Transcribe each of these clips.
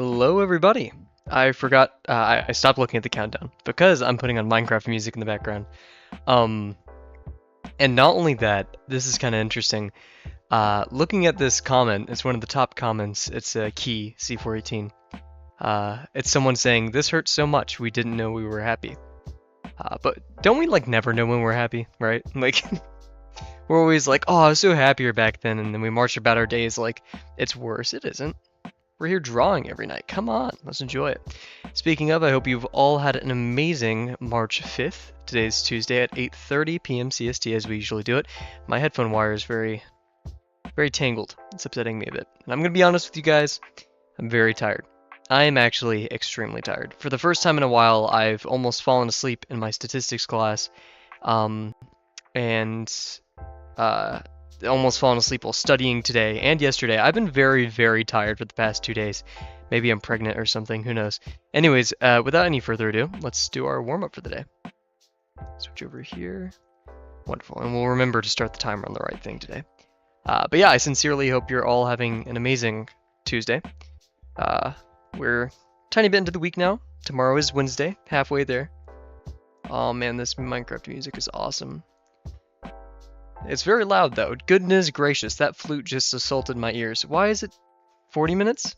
Hello, everybody. I forgot. I stopped looking at the countdown because I'm putting on Minecraft music in the background. Um, and not only that, this is kind of interesting. Looking at this comment, it's one of the top comments. It's a key C418. It's someone saying, "This hurts so much. We didn't know we were happy." But don't we never know when we're happy, right? Like we're always like, "Oh, I was so happier back then," and then we march about our days like it's worse. It isn't. We're here drawing every night. Come on, let's enjoy it. Speaking of, I hope you've all had an amazing March 5th. Today's Tuesday at 8:30 p.m. CST as we usually do it. My headphone wire is very tangled. It's upsetting me a bit. And I'm going to be honest with you guys, I'm very tired. I am actually extremely tired. For the first time in a while, I've almost fallen asleep in my statistics class. Almost fallen asleep while studying today and yesterday. I've been very tired for the past 2 days. Maybe I'm pregnant or something, who knows. Anyways, without any further ado, let's do our warm-up for the day. Switch over here. Wonderful, and we'll remember to start the timer on the right thing today. But yeah, I sincerely hope you're all having an amazing Tuesday. We're a tiny bit into the week now. Tomorrow is Wednesday, halfway there. Oh man, this Minecraft music is awesome. It's very loud though. Goodness gracious, that flute just assaulted my ears. Why is it 40 minutes?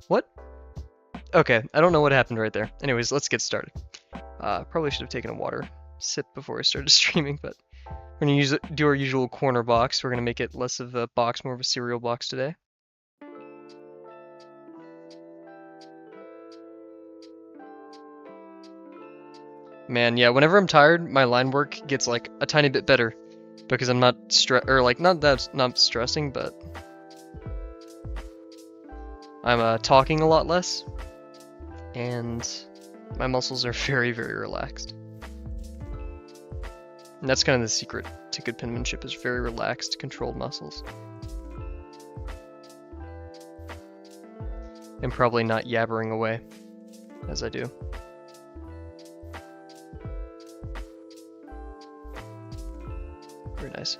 What? Okay, I don't know what happened right there. Anyways, let's get started. Probably should have taken a water sip before I started streaming, but we're gonna do our usual corner box. We're gonna make it less of a box, more of a cereal box today. Man, yeah, whenever I'm tired, my line work gets like a tiny bit better because I'm not not stressing, but I'm talking a lot less and my muscles are very relaxed. And that's kind of the secret to good penmanship, is very relaxed, controlled muscles. And probably not yabbering away as I do. Very nice.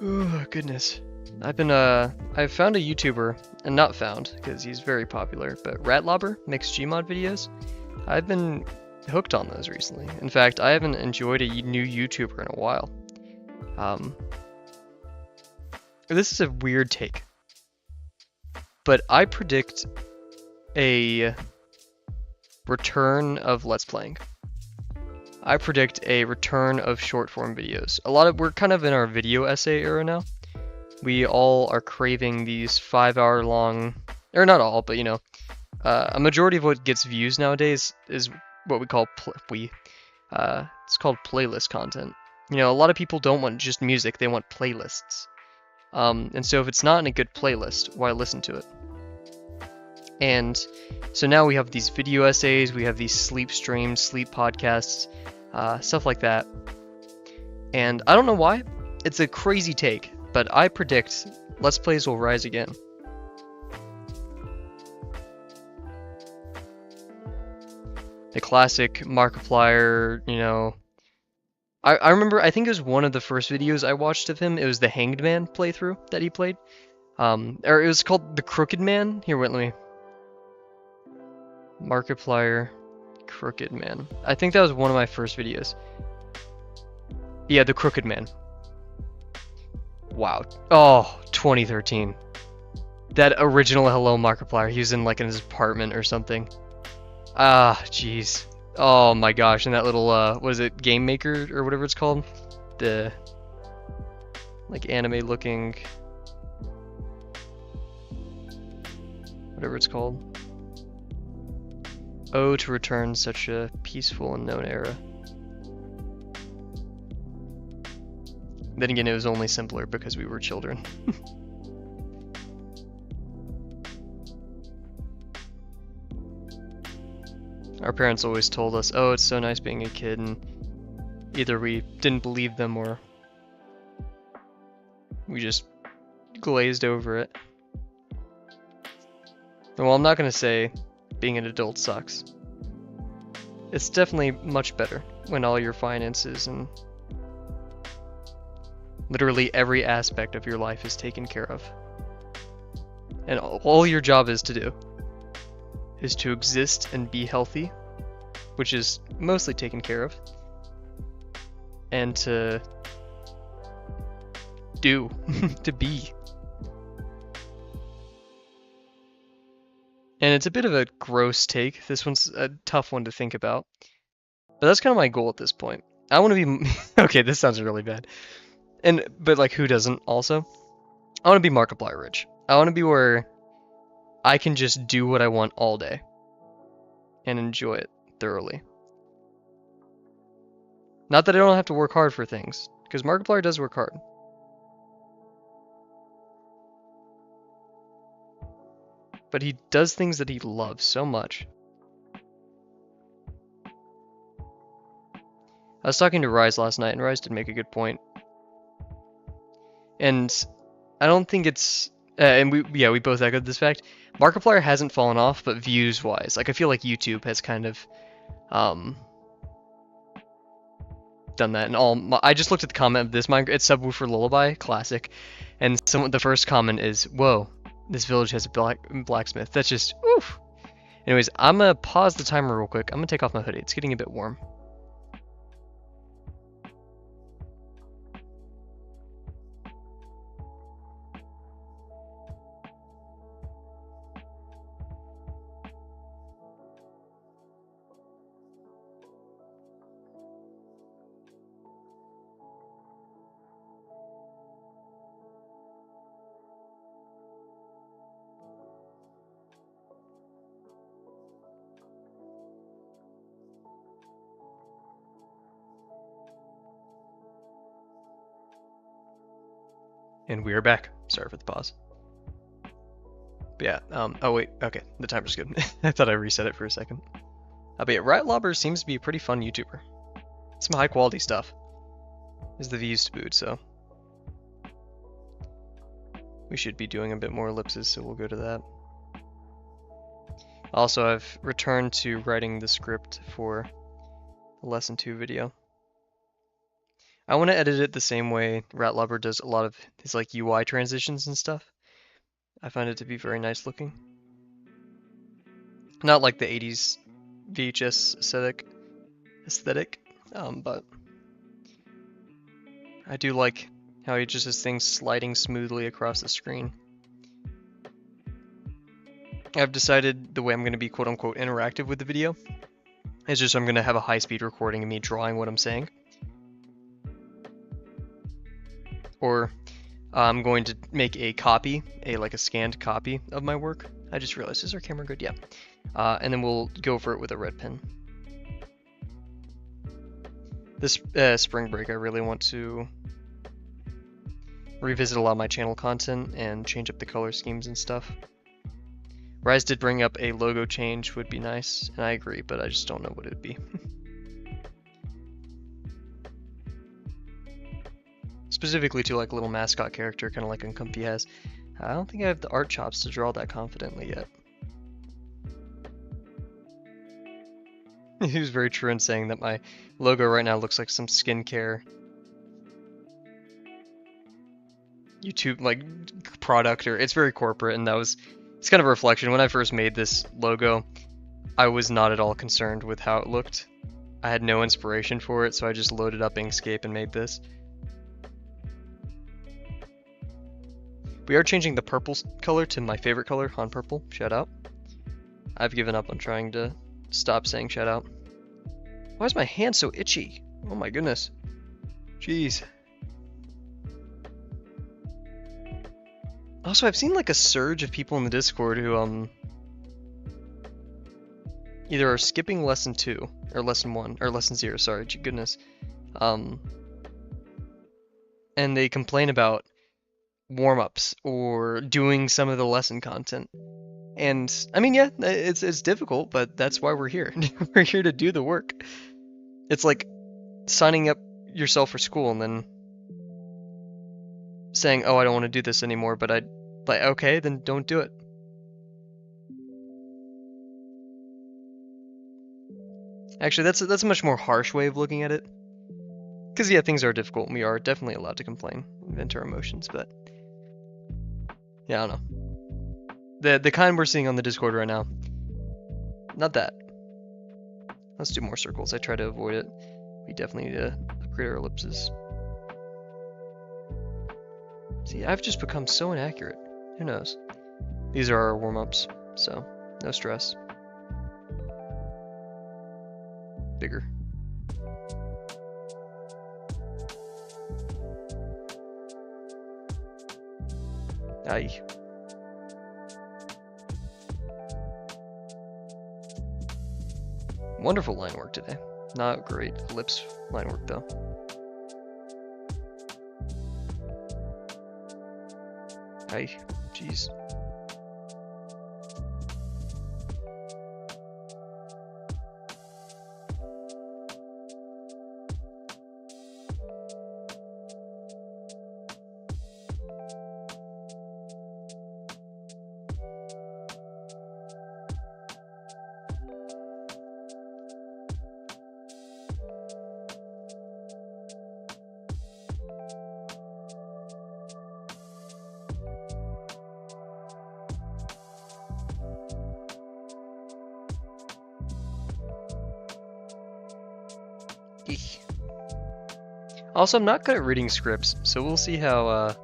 Oh goodness. I've found a YouTuber, and not found, because he's very popular, but Ratlobber makes Gmod videos. I've been hooked on those recently. In fact, I haven't enjoyed a new YouTuber in a while. This is a weird take, but I predict a return of Let's Playing. I predict a return of short form videos. We're kind of in our video essay era now. We all are craving these 5-hour long, or not all, but you know, a majority of what gets views nowadays is what we call it's called playlist content. You know, a lot of people don't want just music, they want playlists. And so if it's not in a good playlist, why listen to it? And so now we have these video essays, we have these sleep streams, sleep podcasts, stuff like that. And I don't know why, it's a crazy take, but I predict Let's Plays will rise again. The classic Markiplier, you know. I remember, I think it was one of the first videos I watched of him, it was the Hanged Man playthrough that he played. Or it was called The Crooked Man. Here, wait, let me... Markiplier, Crooked Man. I think that was one of my first videos. Yeah, The Crooked Man. Wow. Oh, 2013. That original Hello Markiplier. He was in like in his apartment or something. Ah, jeez. Oh my gosh. And that little, what is it? Game Maker or whatever it's called? The, like, anime looking... whatever it's called. Oh, to return such a peaceful and known era. Then again, it was only simpler because we were children. Our parents always told us, oh, it's so nice being a kid, and either we didn't believe them or we just glazed over it. And while I'm not going to say being an adult sucks, it's definitely much better when all your finances and literally every aspect of your life is taken care of. And all your job is to do is to exist and be healthy, which is mostly taken care of, and to do, to be. And it's a bit of a gross take. This one's a tough one to think about. But that's kind of my goal at this point. I want to be... Okay, this sounds really bad. But like, who doesn't also? I want to be Markiplier rich. I want to be where I can just do what I want all day and enjoy it thoroughly. Not that I don't have to work hard for things, because Markiplier does work hard. But he does things that he loves so much. I was talking to Rise last night, and Rise did make a good point. And I don't think it's... and we both echoed this fact. Markiplier hasn't fallen off, but views-wise. Like, I feel like YouTube has kind of... done that. And I just looked at the comment of this Minecraft. It's Subwoofer Lullaby, classic. And the first comment is, whoa, this village has a blacksmith. That's just, oof. Anyways, I'm gonna pause the timer real quick. I'm gonna take off my hoodie. It's getting a bit warm. And we are back. Sorry for the pause. But yeah, oh wait, okay, the timer's good. I thought I reset it for a second. But yeah, Riot Lobber seems to be a pretty fun YouTuber. Some high quality stuff. Is the views to boot, so. We should be doing a bit more ellipses, so we'll go to that. Also, I've returned to writing the script for the Lesson 2 video. I want to edit it the same way Ratlubber does a lot of his like UI transitions and stuff. I find it to be very nice looking. Not like the 80s VHS aesthetic, but I do like how he just has things sliding smoothly across the screen. I've decided the way I'm going to be quote-unquote interactive with the video is just I'm going to have a high-speed recording of me drawing what I'm saying. Or I'm going to make a copy, like a scanned copy of my work. I just realized, is our camera good? Yeah. And then we'll go over it with a red pen. This spring break, I really want to revisit a lot of my channel content and change up the color schemes and stuff. Rise did bring up a logo change would be nice, and I agree, but I just don't know what it would be. Specifically to like a little mascot character, kind of like Uncomfy has. I don't think I have the art chops to draw that confidently yet. He was very true in saying that my logo right now looks like some skincare YouTube like product, or it's very corporate, and it's kind of a reflection. When I first made this logo, I was not at all concerned with how it looked. I had no inspiration for it, so I just loaded up Inkscape and made this. We are changing the purple color to my favorite color, Han Purple. Shout out. I've given up on trying to stop saying shout out. Why is my hand so itchy? Oh my goodness. Jeez. Also, I've seen like a surge of people in the Discord who either are skipping lesson 2 or lesson 1 or lesson 0, sorry, goodness. And they complain about warm-ups or doing some of the lesson content. And I mean, yeah, it's difficult, but that's why we're here. We're here to do the work. It's like signing up yourself for school and then saying, oh, I don't want to do this anymore, but okay, then don't do it. Actually, that's a much more harsh way of looking at it. Because yeah, things are difficult and we are definitely allowed to complain and vent our emotions, but yeah, I don't know. The kind we're seeing on the Discord right now. Not that. Let's do more circles. I try to avoid it. We definitely need to upgrade our ellipses. See, I've just become so inaccurate. Who knows? These are our warm-ups, so no stress. Bigger. Aye. Wonderful line work today. Not great ellipse line work though. Aye. Jeez. Eek. Also, I'm not good at reading scripts, so we'll see how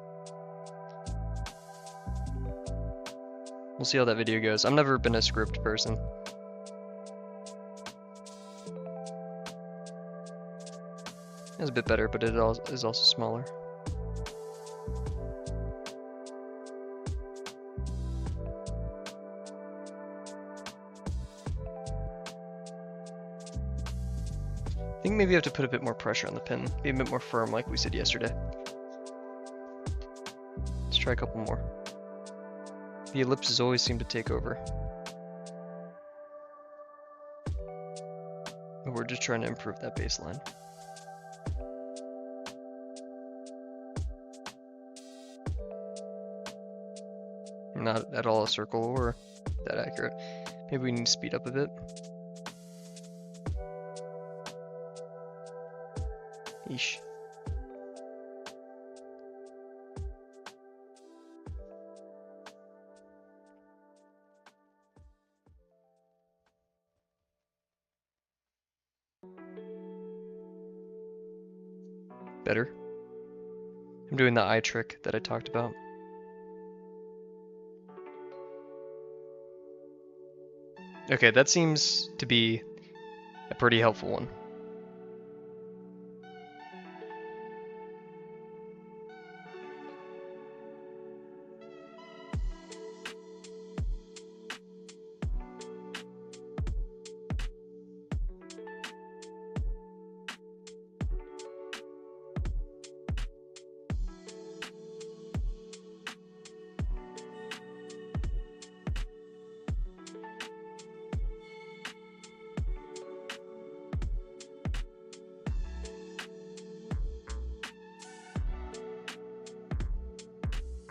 that video goes. I've never been a script person. It's a bit better, but it is also smaller. I think maybe you have to put a bit more pressure on the pin, be a bit more firm like we said yesterday. Let's try a couple more. The ellipses always seem to take over. We're just trying to improve that baseline. Not at all a circle or that accurate. Maybe we need to speed up a bit. Yeesh. Better. I'm doing the eye trick that I talked about. Okay, that seems to be a pretty helpful one.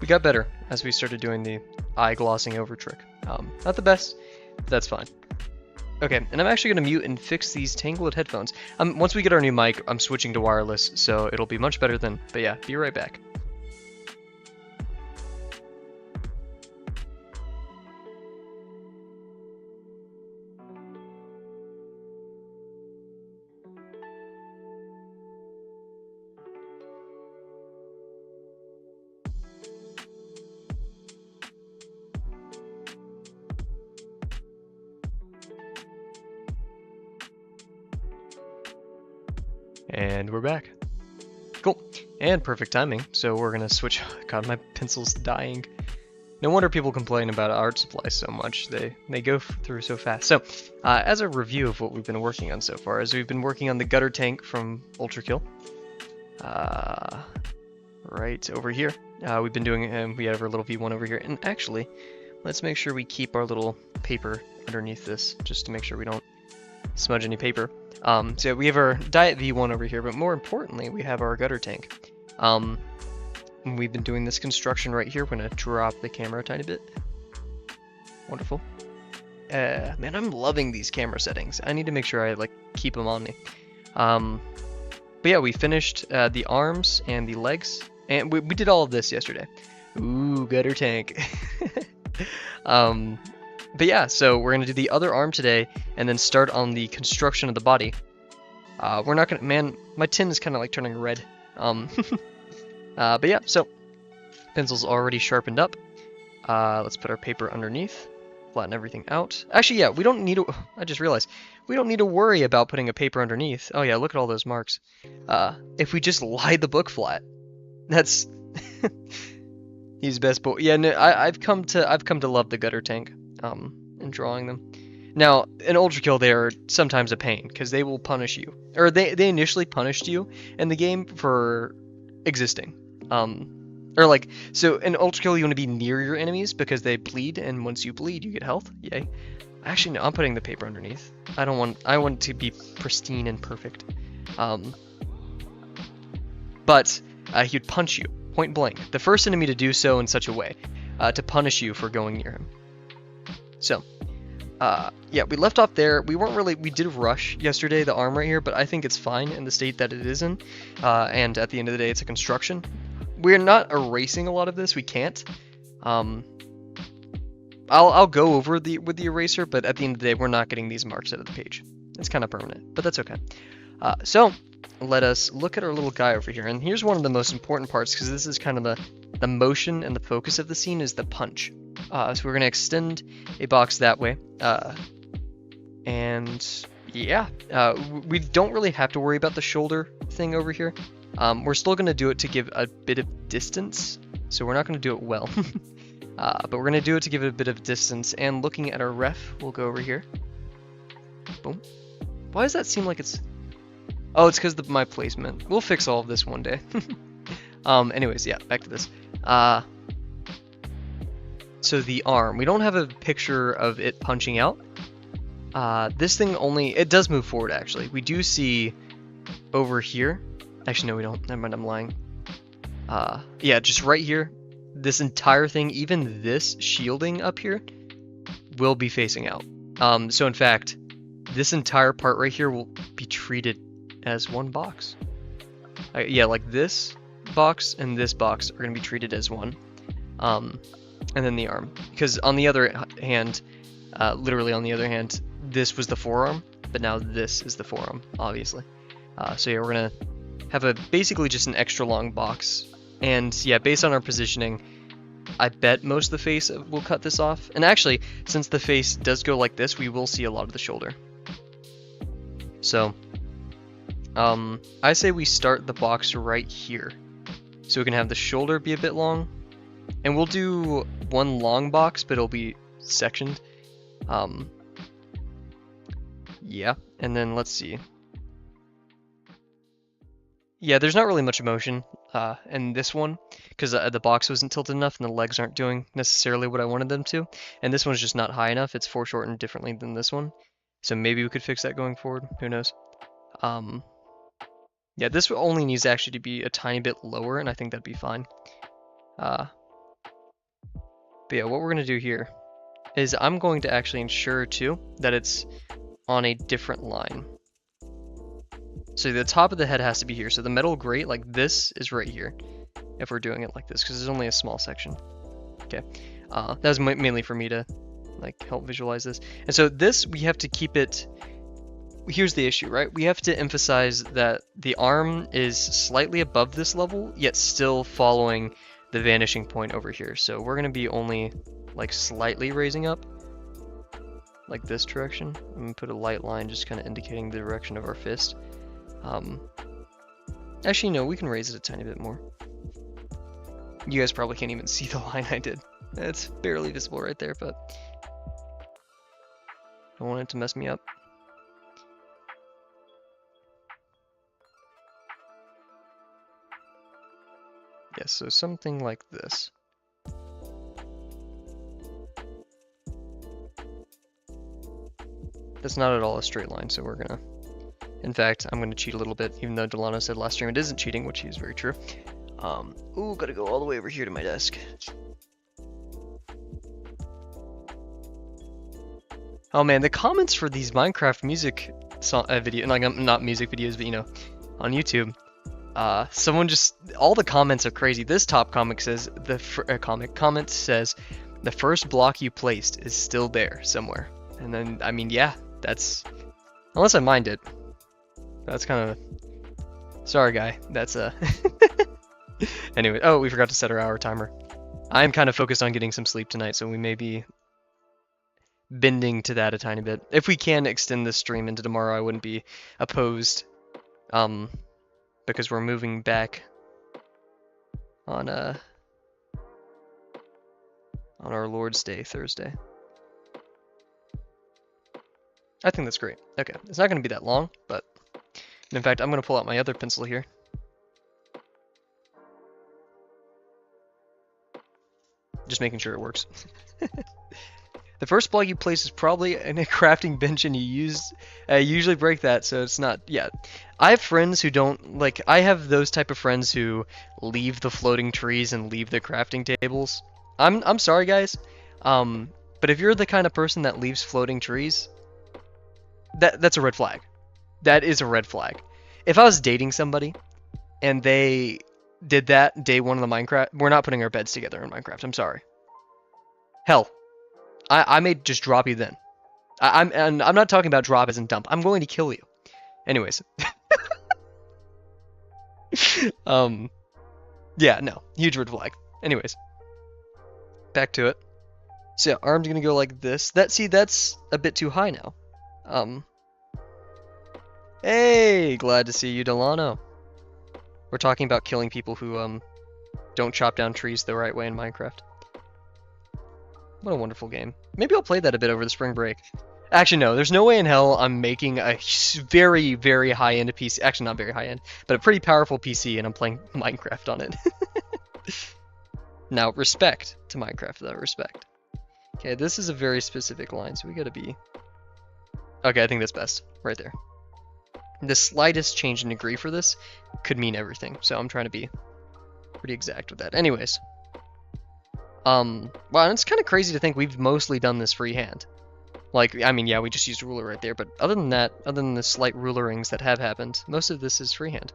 We got better as we started doing the eye glossing over trick. Not the best, but that's fine. Okay, and I'm actually going to mute and fix these Tangled headphones. Once we get our new mic, I'm switching to wireless, so it'll be much better then. But yeah, be right back. And we're back. Cool. And perfect timing. So we're gonna switch. God, my pencil's dying. No wonder people complain about art supplies so much. They go through so fast. So, as a review of what we've been working on so far, we've been working on the Guttertank from Ultrakill. Right over here. We've been doing. We have our little V1 over here. And actually, let's make sure we keep our little paper underneath this, just to make sure we don't smudge any paper. So yeah, we have our Diet V1 over here, but more importantly, we have our Guttertank. We've been doing this construction right here. We're gonna drop the camera a tiny bit. Wonderful. Man, I'm loving these camera settings. I need to make sure I keep them on me. But yeah, we finished the arms and the legs, and we did all of this yesterday. Ooh, Guttertank. But yeah, so we're gonna do the other arm today, and then start on the construction of the body. We're not gonna, man, my tin is kind of like turning red. But yeah, so pencil's already sharpened up. Let's put our paper underneath, flatten everything out. Actually, yeah, we don't need to, I just realized, we don't need to worry about putting a paper underneath. Oh yeah, look at all those marks. If we just lie the book flat, that's, he's best boy. Yeah, no, I've come to love the Guttertank, in drawing them. Now, in Ultra Kill, they are sometimes a pain, because they will punish you. Or they initially punished you in the game for existing. Or like, so in Ultra Kill, you want to be near your enemies because they bleed, and once you bleed, you get health. Yay. Actually, no, I'm putting the paper underneath. I want it to be pristine and perfect. But he would punch you, point blank. The first enemy to do so in such a way, to punish you for going near him. So, yeah, we left off there. We did rush yesterday, the arm right here, but I think it's fine in the state that it is in. And at the end of the day, it's a construction. We're not erasing a lot of this. We can't. I'll go over with the eraser, but at the end of the day, we're not getting these marks out of the page. It's kind of permanent, but that's okay. So let us look at our little guy over here. And here's one of the most important parts, because this is kind of the motion and the focus of the scene is the punch. So we're going to extend a box that way. And yeah, we don't really have to worry about the shoulder thing over here. We're still going to do it to give a bit of distance, so we're not going to do it well. But we're going to do it to give it a bit of distance, and looking at our ref, we'll go over here. Boom. Why does that seem like it's... Oh, it's because of my placement. We'll fix all of this one day. Anyways, yeah, back to this. So the arm. We don't have a picture of it punching out. This thing only... It does move forward, actually. We do see over here... Actually, no, we don't. Never mind, I'm lying. Yeah, just right here, this entire thing, even this shielding up here, will be facing out. So in fact, this entire part right here will be treated as one box. Yeah, like this box and this box are going to be treated as one. And then the arm. Because on the other hand, literally on the other hand, this was the forearm, but now this is the forearm, obviously. So yeah, we're going to have basically just an extra long box. And yeah, based on our positioning, I bet most of the face will cut this off. And actually, since the face does go like this, we will see a lot of the shoulder. So, I say we start the box right here. So we can have the shoulder be a bit long. And we'll do one long box, but it'll be sectioned. Yeah, and then let's see. Yeah, there's not really much motion in this one, because the box wasn't tilted enough and the legs aren't doing necessarily what I wanted them to. And this one's just not high enough. It's foreshortened differently than this one. So maybe we could fix that going forward. Who knows? Yeah, this only needs actually to be a tiny bit lower, and I think that'd be fine. But yeah, what we're going to do here is I'm going to actually ensure, too, that it's on a different line. So the top of the head has to be here. So the metal grate, like this, is right here. If we're doing it like this, because there's only a small section. Okay, that was mainly for me to like help visualize this. And so this, we have to keep it. Here's the issue, right? We have to emphasize that the arm is slightly above this level, yet still following the vanishing point over here. So we're gonna be only like slightly raising up, like this direction. I'm gonna put a light line, just kind of indicating the direction of our fist. Actually, no, we can raise it a tiny bit more. You guys probably can't even see the line I did. It's barely visible right there, but I don't want it to mess me up. Yes, so something like this. That's not at all a straight line, so we're gonna... In fact, I'm gonna cheat a little bit, even though Delano said last stream it isn't cheating, which is very true. Ooh, gotta go all the way over here to my desk. Oh man, the comments for these Minecraft music video, like not music videos, but you know, on YouTube. Someone just, all the comments are crazy. This top comic says, comment says, The first block you placed is still there somewhere. And then, I mean, yeah, that's... Unless I mind it. That's kind of... Sorry, guy. That's Anyway, oh, we forgot to set our hour timer. I'm kind of focused on getting some sleep tonight, so we may be bending to that a tiny bit. If we can extend this stream into tomorrow, I wouldn't be opposed. Because we're moving back on our Lord's Day, Thursday. I think that's great. Okay, it's not going to be that long, but in fact, I'm going to pull out my other pencil here. Just making sure it works. The first block you place is probably in a crafting bench, and you usually break that, so it's not. Yeah, I have friends who don't like. I have those type of friends who leave the floating trees and leave the crafting tables. I'm sorry, guys, but if you're the kind of person that leaves floating trees, that's a red flag. That is a red flag. If I was dating somebody and they did that day one of the Minecraft, we're not putting our beds together in Minecraft. I'm sorry. Hell, I may just drop you then. And I'm not talking about drop as in dump. I'm going to kill you. Anyways. Yeah, no. Huge red flag. Anyways. Back to it. So yeah, arm's gonna go like this. That's a bit too high now. Hey, glad to see you, Delano. We're talking about killing people who don't chop down trees the right way in Minecraft. What a wonderful game. Maybe I'll play that a bit over the spring break. Actually, no, there's no way in hell I'm making a very, very high-end PC. Actually, not very high-end, but a pretty powerful PC, and I'm playing Minecraft on it. Now, respect to Minecraft, though. Respect. Okay, this is a very specific line, so we gotta be... Okay, I think that's best. Right there. The slightest change in degree for this could mean everything, so I'm trying to be pretty exact with that. Anyways. Wow, and it's kind of crazy to think we've mostly done this freehand. Like, I mean, yeah, we just used a ruler right there, but other than that, other than the slight rulerings that have happened, most of this is freehand.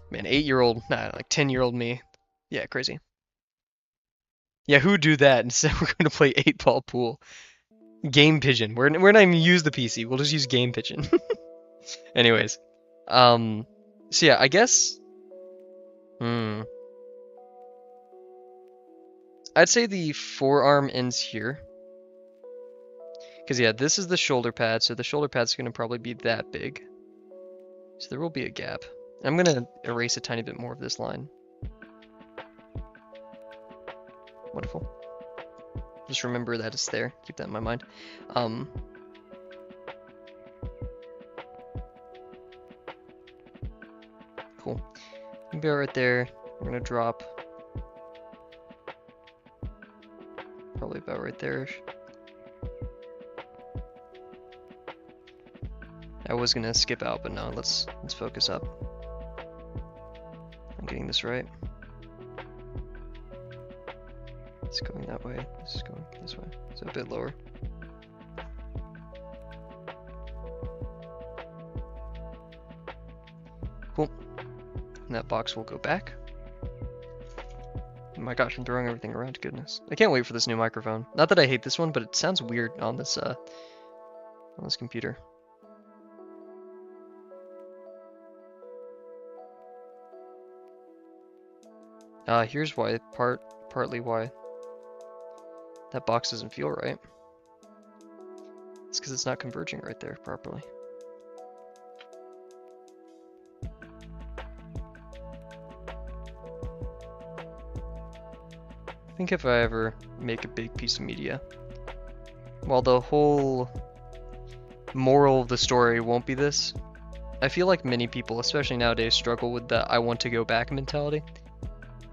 Man, 8-year-old, nah, like 10-year-old me. Yeah, crazy. Yeah, who'd do that? Instead, we're going to play 8-ball pool. Game Pigeon. We're not even use the PC. We'll just use Game Pigeon. Anyways. So yeah, I guess... I'd say the forearm ends here. Because, yeah, this is the shoulder pad, so the shoulder pad's going to probably be that big. So there will be a gap. I'm going to erase a tiny bit more of this line. Wonderful. Just remember that it's there. Keep that in my mind. Cool. Maybe right there. We're going to drop... Probably about right there-ish. I was gonna skip out, but no, let's focus up. I'm getting this right. It's going that way. This is going this way. So a bit lower. Cool. And that box will go back. Oh my gosh, I'm throwing everything around. Goodness. I can't wait for this new microphone. Not that I hate this one, but it sounds weird on this computer. Here's why, partly why that box doesn't feel right. It's because it's not converging right there properly. I think if I ever make a big piece of media, while the whole moral of the story won't be this, I feel like many people, especially nowadays, struggle with the I want to go back mentality,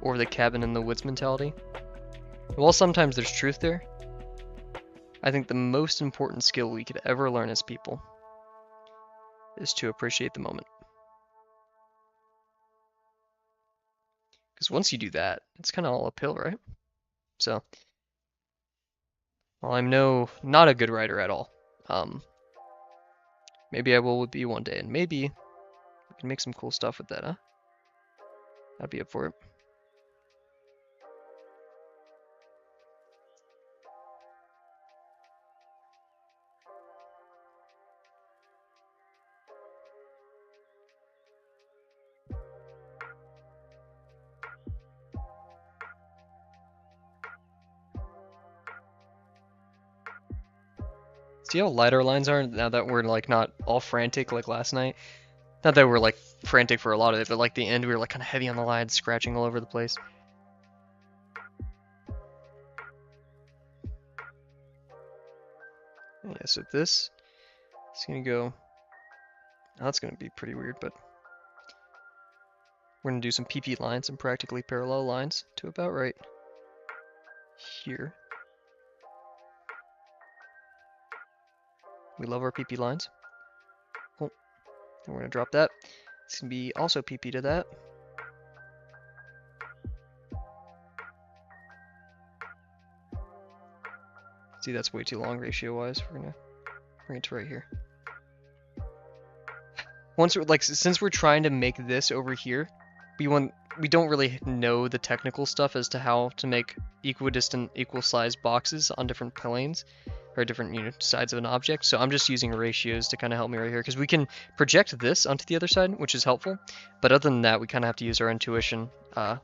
or the cabin in the woods mentality. While sometimes there's truth there, I think the most important skill we could ever learn as people is to appreciate the moment. Because once you do that, it's kind of all uphill, right? So, while I'm not a good writer at all, maybe I will be one day, and maybe we can make some cool stuff with that, huh? I'd be up for it. See how light our lines are now that we're like not all frantic like last night? Not that we're like frantic for a lot of it, but like the end we were like kind of heavy on the lines, scratching all over the place. Yeah, so this is gonna go. Oh, that's gonna be pretty weird, but we're gonna do some PP lines and practically parallel lines to about right here. We love our PP lines. Oh, then we're gonna drop that. It's gonna be also PP to that. See, that's way too long ratio-wise. We're gonna bring it to right here. Once we're like, since we're trying to make this over here, we don't really know the technical stuff as to how to make equidistant, equal-sized boxes on different planes or different sides of an object. So I'm just using ratios to kind of help me right here because we can project this onto the other side, which is helpful. But other than that, we kind of have to use our intuition. I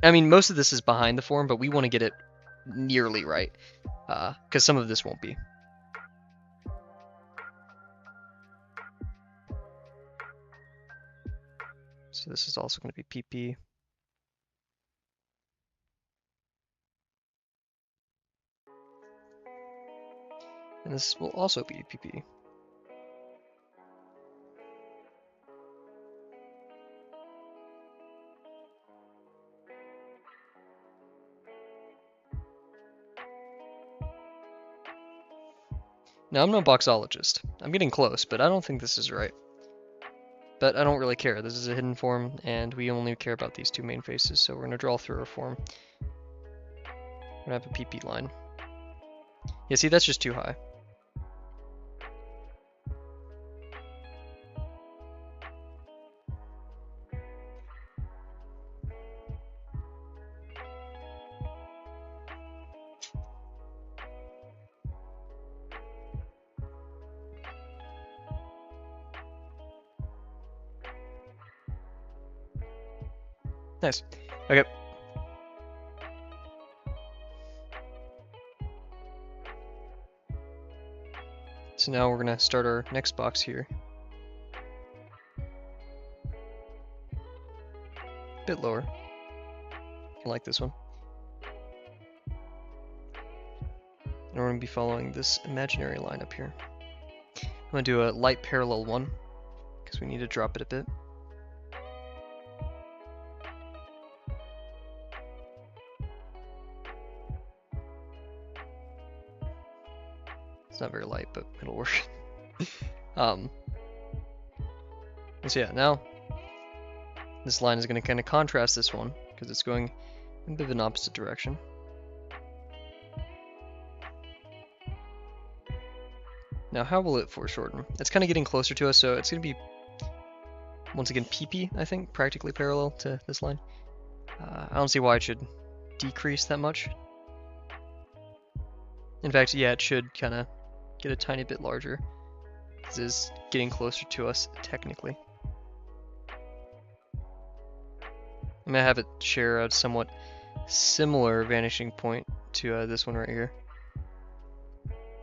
mean, most of this is behind the form, but we want to get it nearly right because some of this won't be. So this is also going to be PP. And this will also be PP. Now, I'm no boxologist. I'm getting close, but I don't think this is right. But I don't really care. This is a hidden form, and we only care about these two main faces, so we're going to draw through our form. We're going to have a PP line. Yeah, see, that's just too high. Nice. Okay. So now we're gonna start our next box here. A bit lower. I like this one. And we're gonna be following this imaginary line up here. I'm gonna do a light parallel one because we need to drop it a bit. It's not very light, but it'll work. So yeah, now this line is going to kind of contrast this one because it's going in a bit of an opposite direction. Now, how will it foreshorten? It's kind of getting closer to us, so it's going to be, once again, PP, I think, practically parallel to this line. I don't see why it should decrease that much. In fact, yeah, it should kind of get a tiny bit larger. This is getting closer to us, technically. I'm going to have it share a somewhat similar vanishing point to this one right here.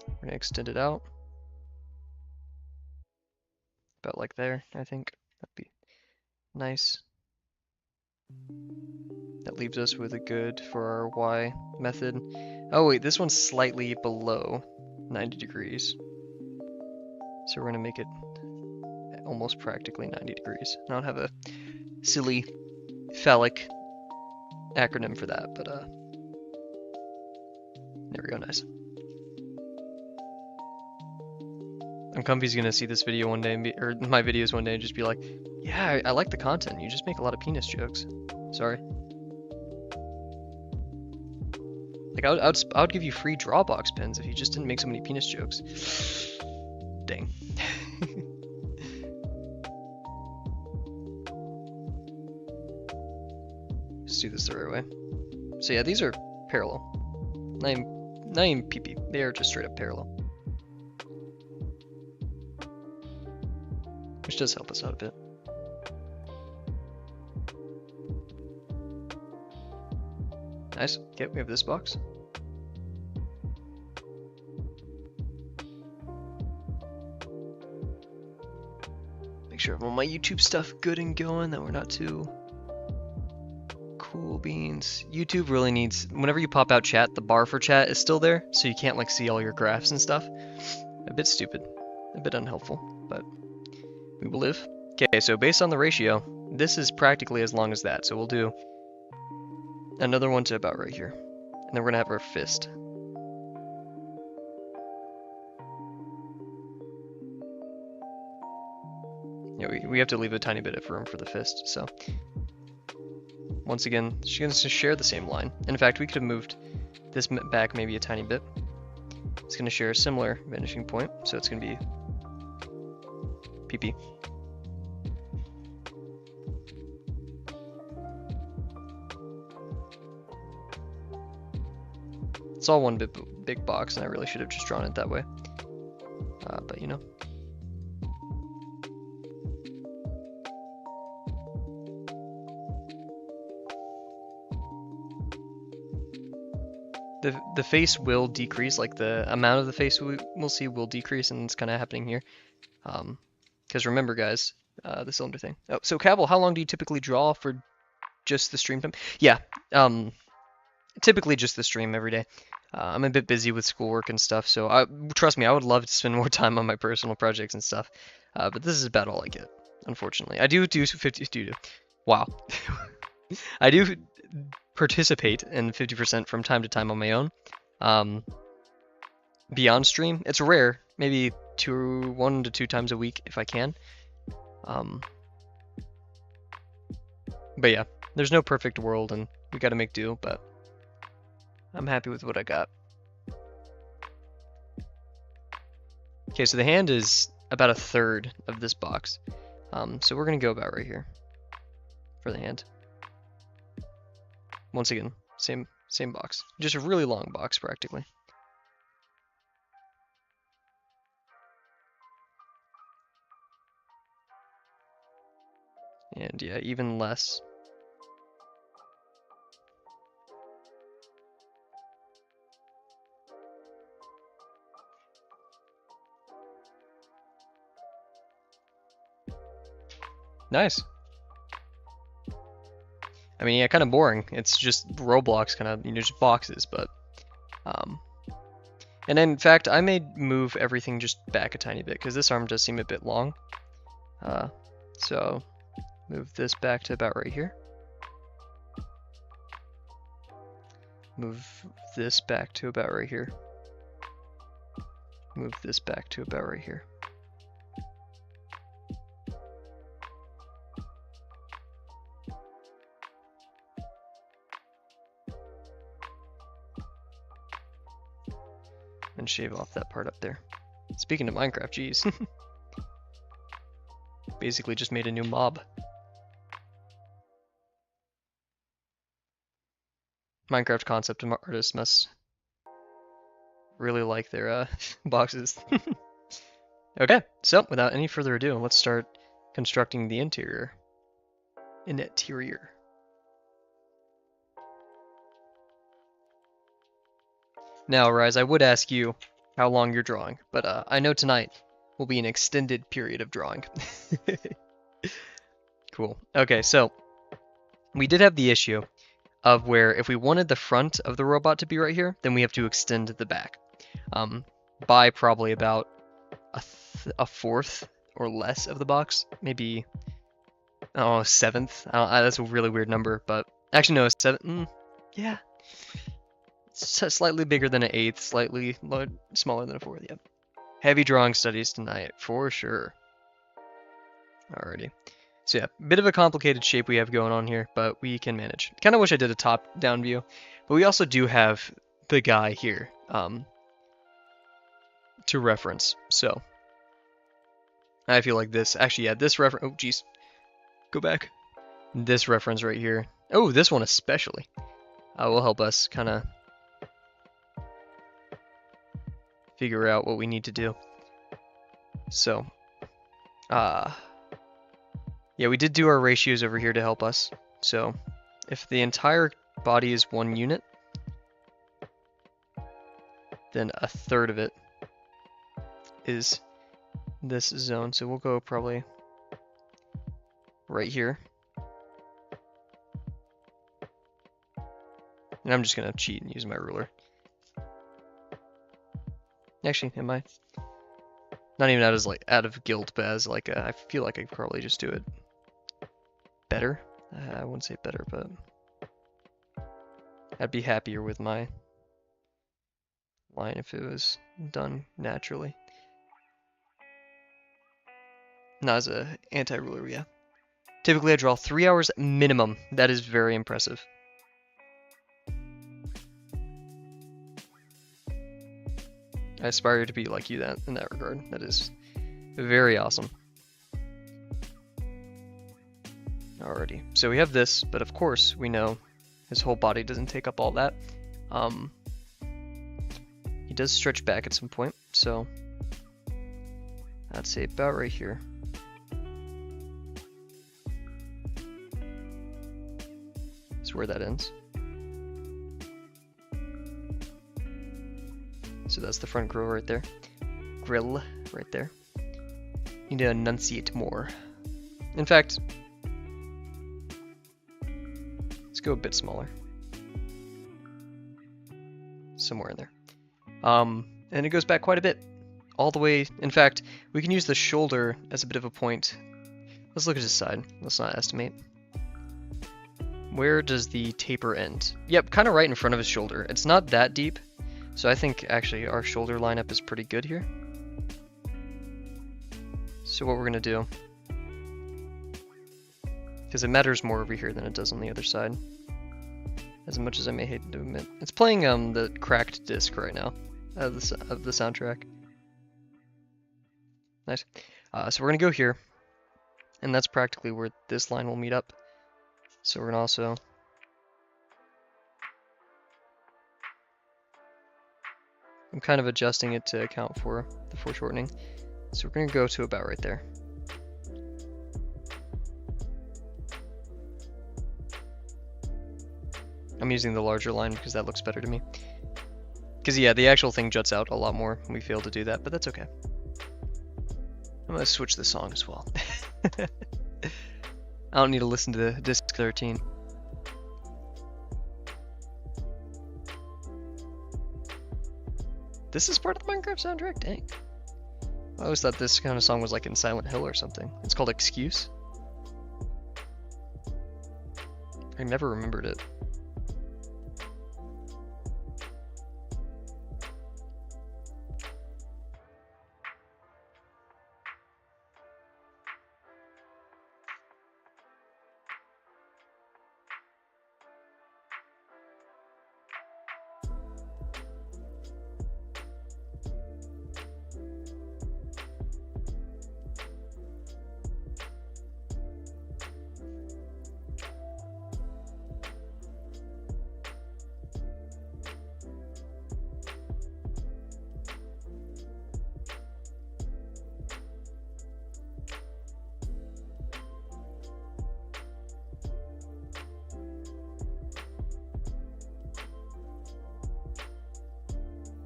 We're going to extend it out. About like there, I think. That'd be nice. That leaves us with a good for our Y method. Oh wait, this one's slightly below 90 degrees. So we're going to make it almost practically 90 degrees. I don't have a silly phallic acronym for that, but there we go, nice. I'm Comfy's gonna see this video one day, and or my videos one day, and just be like, yeah, I like the content, you just make a lot of penis jokes. Sorry. Like, I would give you free Drawbox pens if you just didn't make so many penis jokes. Dang. Let's do this the right way. So yeah, these are parallel. Not even PP. They are just straight up parallel. Which does help us out a bit. Nice. Okay, we have this box. Make sure I have all my YouTube stuff good and going, that we're not too cool beans. YouTube really needs, whenever you pop out chat, the bar for chat is still there, so you can't like see all your graphs and stuff. A bit stupid, a bit unhelpful, but we will live. Okay, so based on the ratio, this is practically as long as that, so we'll do another one to about right here. And then we're gonna have our fist. Yeah, we have to leave a tiny bit of room for the fist, so. Once again, she's going to share the same line. In fact, we could have moved this back maybe a tiny bit. It's going to share a similar vanishing point, so it's going to be PP. It's all one big box, and I really should have just drawn it that way. But you know. The face will decrease, like the amount of the face we'll see will decrease, and it's kind of happening here. Because remember, guys, the cylinder thing. Oh, so Kavel, how long do you typically draw for just the stream time? Yeah, typically just the stream every day. I'm a bit busy with schoolwork and stuff, so trust me, I would love to spend more time on my personal projects and stuff. But this is about all I get, unfortunately. I do 50. Wow. I do participate in 50% from time to time on my own. Beyond stream, it's rare, maybe 1 to 2 times a week if I can. But yeah, there's no perfect world, and we gotta make do, but I'm happy with what I got. Okay, so the hand is about a third of this box. So we're gonna go about right here for the hand. Once again, same box. Just a really long box, practically. And yeah, even less. Nice. I mean, yeah, kind of boring. It's just Roblox, kind of, just boxes, but, and in fact, I may move everything just back a tiny bit, because this arm does seem a bit long. So, move this back to about right here. Move this back to about right here. Move this back to about right here. And shave off that part up there. Speaking of Minecraft, geez. Basically just made a new mob. Minecraft concept artists must really like their boxes. Okay, so without any further ado, let's start constructing the interior. Now, Rise, I would ask you how long you're drawing, but I know tonight will be an extended period of drawing. Cool. Okay, so we did have the issue of where if we wanted the front of the robot to be right here, then we have to extend the back by probably about a fourth or less of the box, maybe a seventh. That's a really weird number, but actually no, a seventh. Yeah. Slightly bigger than an eighth, slightly smaller than a fourth, yep. Heavy drawing studies tonight, for sure. Alrighty. So yeah, bit of a complicated shape we have going on here, but we can manage. Kind of wish I did a top-down view, but we also do have the guy here to reference, so. I feel like this, actually yeah, this reference, oh geez, go back. This reference right here, oh this one especially, will help us kind of figure out what we need to do. So, yeah, we did do our ratios over here to help us. So, if the entire body is 1 unit, then a third of it is this zone. So we'll go probably right here. And I'm just gonna cheat and use my ruler. Actually, am I? Not even out of guilt, but as like I feel like I could probably just do it better. I wouldn't say better, but I'd be happier with my line if it was done naturally. Not as a anti-ruler, yeah. Typically I draw 3 hours minimum. That is very impressive. I aspire to be like you in that regard. That is very awesome. Alrighty, so we have this, but of course we know his whole body doesn't take up all that. He does stretch back at some point, so I'd say about right here. Is where that ends. So that's the front grill right there. Grill right there. Need to enunciate more. In fact, let's go a bit smaller. Somewhere in there. And it goes back quite a bit. All the way, in fact, we can use the shoulder as a bit of a point. Let's look at his side. Let's not estimate. Where does the taper end? Yep, kind of right in front of his shoulder. It's not that deep, so I think actually our shoulder lineup is pretty good here. So what we're gonna do, because it matters more over here than it does on the other side, as much as I may hate to admit. It's playing the cracked disc right now of the soundtrack. Nice. So we're gonna go here, and that's practically where this line will meet up. So we're gonna also I'm kind of adjusting it to account for the foreshortening. So we're gonna go to about right there. I'm using the larger line because that looks better to me. Because yeah, the actual thing juts out a lot more when we fail to do that, but that's okay. I'm gonna switch the song as well. I don't need to listen to disc 13. This is part of the Minecraft soundtrack? Dang. I always thought this kind of song was like in Silent Hill or something. It's called Excuse. I never remembered it.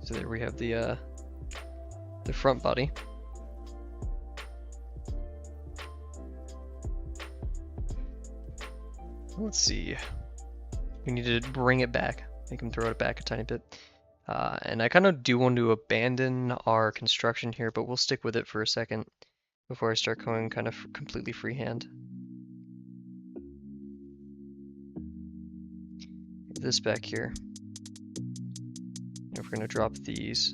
So there we have the front body. Let's see. We need to bring it back. Make him throw it back a tiny bit. And I kind of do want to abandon our construction here, but we'll stick with it for a second before I start going kind of completely freehand. This back here. If we're going to drop these.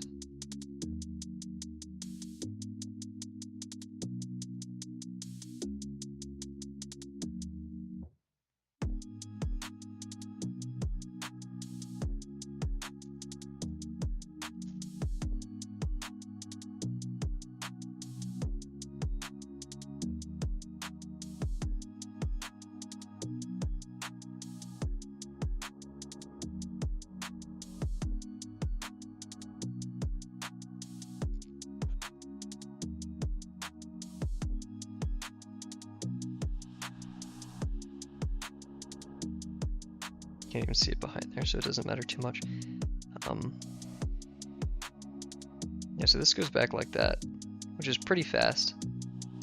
Can't even see it behind there, so it doesn't matter too much. Yeah, so this goes back like that, which is pretty fast.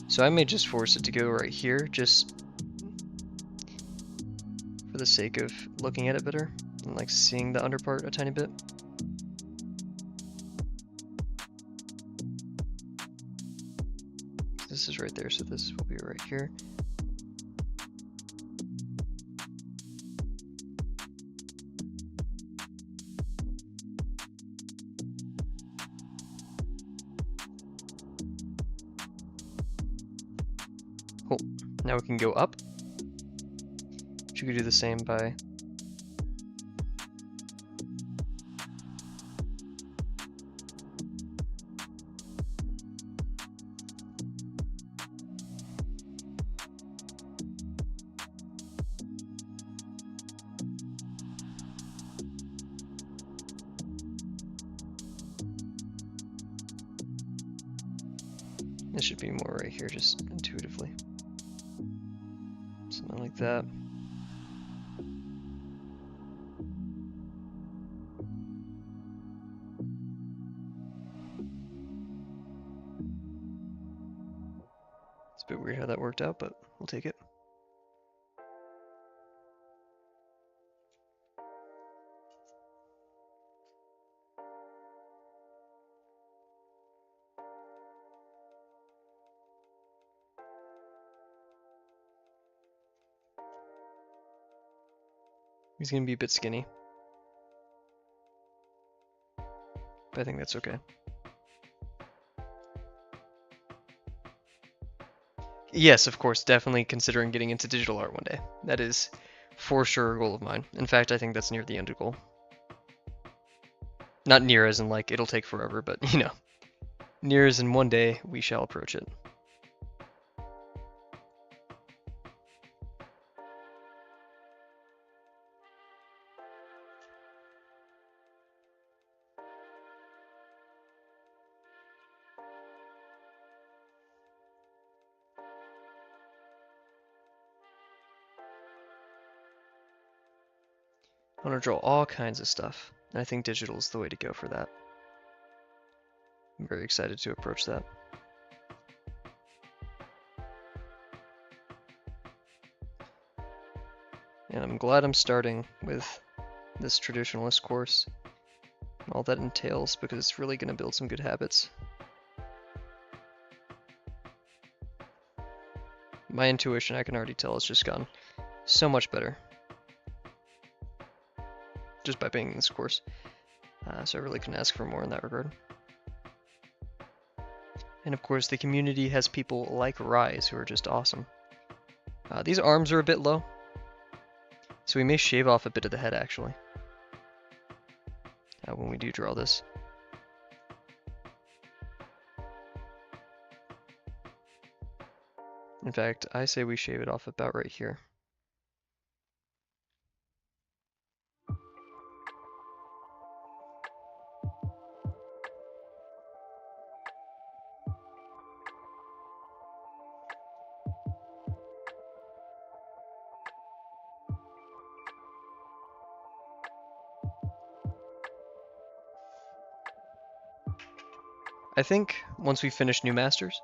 So I may just force it to go right here, just the sake of looking at it better and like seeing the under part a tiny bit. This is right there, so this will be right here. Cool. Now we can go up. You could do the same by this should be more right here, just intuitively. Something like that. It's a bit weird how that worked out, but we'll take it. He's gonna be a bit skinny, but I think that's okay. Yes, of course, definitely considering getting into digital art one day. That is for sure a goal of mine. In fact, I think that's near the end goal. Not near as in like it'll take forever, but you know, near as in one day we shall approach it. I want to draw all kinds of stuff, and I think digital is the way to go for that. I'm very excited to approach that. And I'm glad I'm starting with this traditionalist course and all that entails, because it's really going to build some good habits. My intuition, I can already tell, has just gotten so much better just by being in this course. So I really couldn't ask for more in that regard. And of course, the community has people like Rise who are just awesome. These arms are a bit low, so we may shave off a bit of the head actually when we do draw this. In fact, I say we shave it off about right here. I think once we finish New Masters,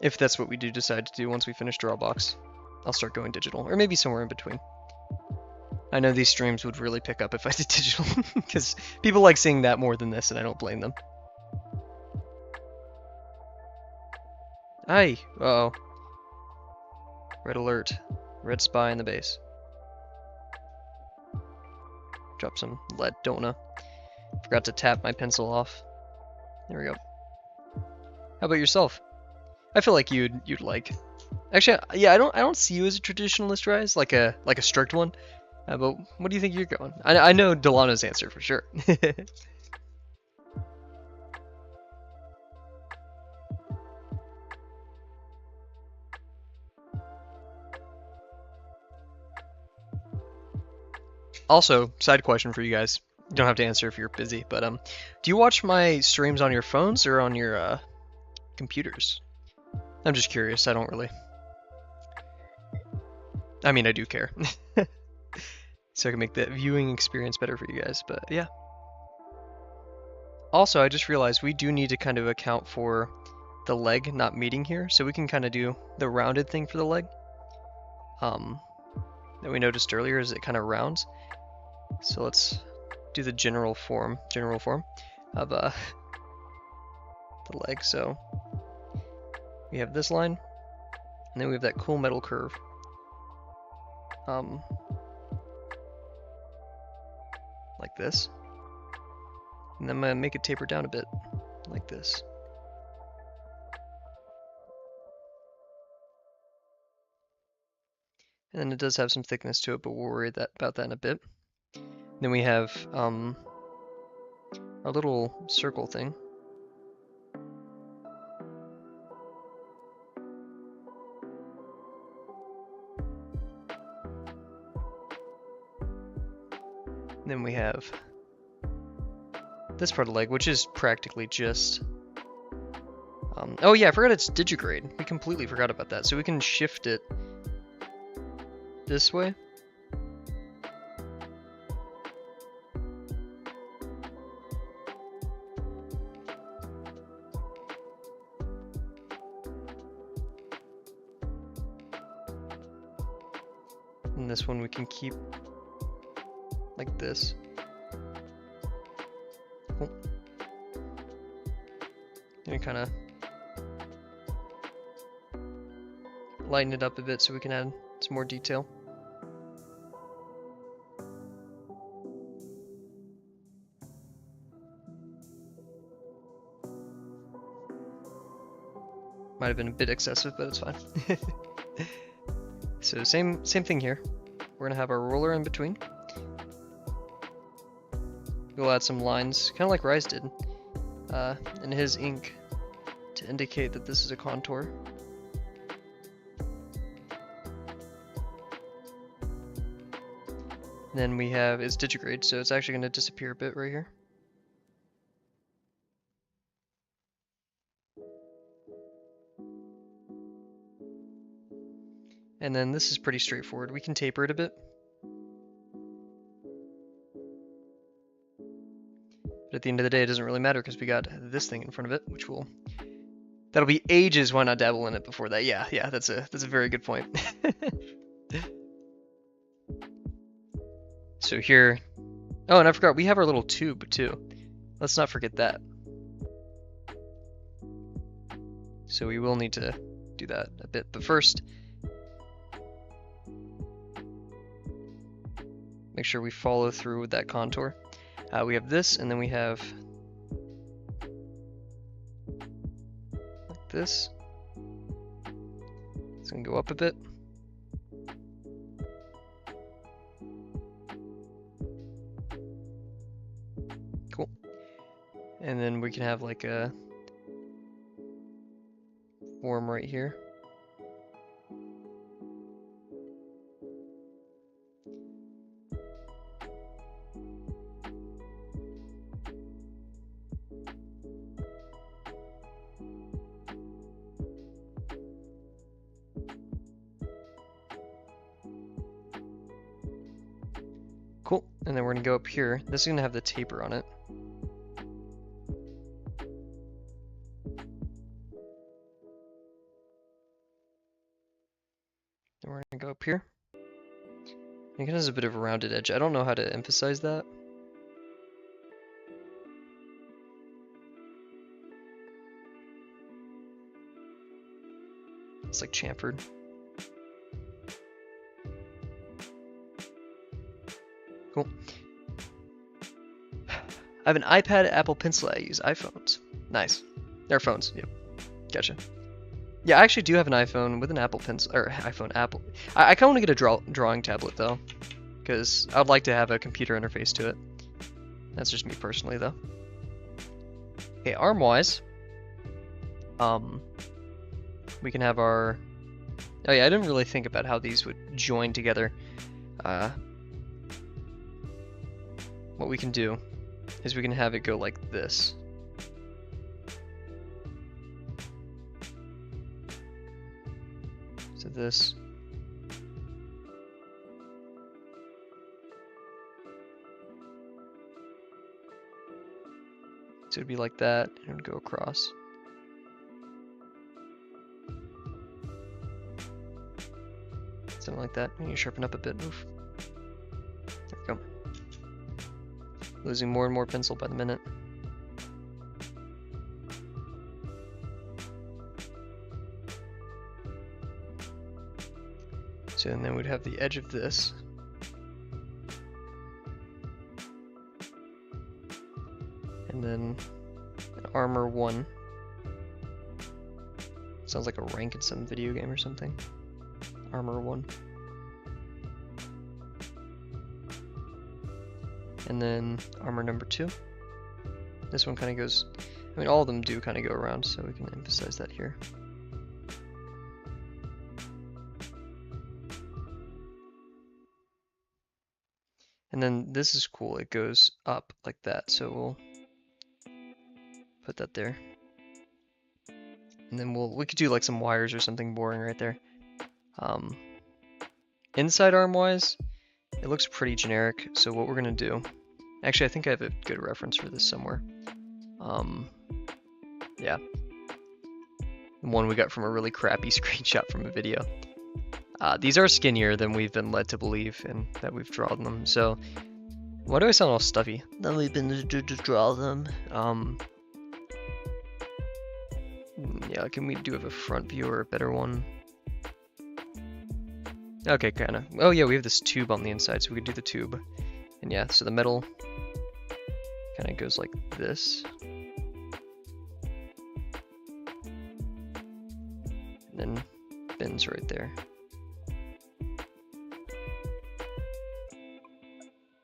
if that's what we do decide to do once we finish Drawbox, I'll start going digital, or maybe somewhere in between. I know these streams would really pick up if I did digital, because people like seeing that more than this, and I don't blame them. Aye, uh-oh. Red alert. Red spy in the base. Drop some lead, don't wanna. Forgot to tap my pencil off. There we go. How about yourself? I feel like you'd like. Actually, yeah, I don't see you as a traditionalist, Rise, like a strict one. But what do you think you're going? I know Delano's answer for sure. Also, side question for you guys. You don't have to answer if you're busy, but do you watch my streams on your phones or on your computers? I'm just curious. I don't really. I mean, I do care. So I can make the viewing experience better for you guys, but yeah. Also, I just realized we do need to kind of account for the leg not meeting here, so we can kind of do the rounded thing for the leg. that we noticed earlier is it kind of rounds. So let's do the general form of the leg. So we have this line, and then we have that cool metal curve. Like this. And then I'm gonna make it taper down a bit, like this. And then it does have some thickness to it, but we'll worry about that in a bit. Then we have our little circle thing. And then we have this part of the leg, which is practically just... oh yeah, I forgot it's digigrade. We completely forgot about that. So we can shift it this way. And this one we can keep like this. Cool. And kind of lighten it up a bit so we can add some more detail. Might have been a bit excessive, but it's fine. So same thing here. We're gonna have our roller in between. We'll add some lines, kind of like Rise did, in his ink to indicate that this is a contour. Then we have it's digigrade, so it's actually going to disappear a bit right here. And then this is pretty straightforward. We can taper it a bit. But at the end of the day, it doesn't really matter because we got this thing in front of it, which that'll be ages. Why not dabble in it before that? Yeah, that's a very good point. So here, oh, and I forgot we have our little tube too. Let's not forget that. So we will need to do that a bit, but first, make sure we follow through with that contour. We have this, and then we have like this. It's gonna go up a bit. Cool. And then we can have like a form right here. Cool, and then we're gonna go up here. This is gonna have the taper on it. Then we're gonna go up here. I think it has a bit of a rounded edge. I don't know how to emphasize that. It's like chamfered. Cool. I have an iPad, Apple Pencil. I use iPhones. Nice. They're phones. Yep. Gotcha. Yeah, I actually do have an iPhone with an Apple Pencil, or Apple. I kind of want to get a drawing tablet though, because I'd like to have a computer interface to it. That's just me personally though. Okay, arm-wise, we can have our. Oh yeah, I didn't really think about how these would join together. What we can do is we can have it go like this. So this. So it'd be like that, and it would go across. Something like that. We need to sharpen up a bit. Oof. There we go. Losing more and more pencil by the minute. So and then we'd have the edge of this. And then an armor 1. Sounds like a rank in some video game or something. Armor 1. And then armor number 2. This one kind of goes, I mean all of them do kind of go around, so we can emphasize that here. And then this is cool, it goes up like that, so we'll put that there. And then we could do like some wires or something boring right there. Inside arm wise, it looks pretty generic, so what we're gonna do, actually I think I have a good reference for this somewhere. Yeah. The one we got from a really crappy screenshot from a video. These are skinnier than we've been led to believe and that we've drawn them, so why do I sound all stuffy? That we've been to draw them. Yeah, can we do have a front view or a better one? Okay, kinda. Oh yeah, we have this tube on the inside, so we could do the tube. And yeah, so the metal kinda goes like this. And then bends right there.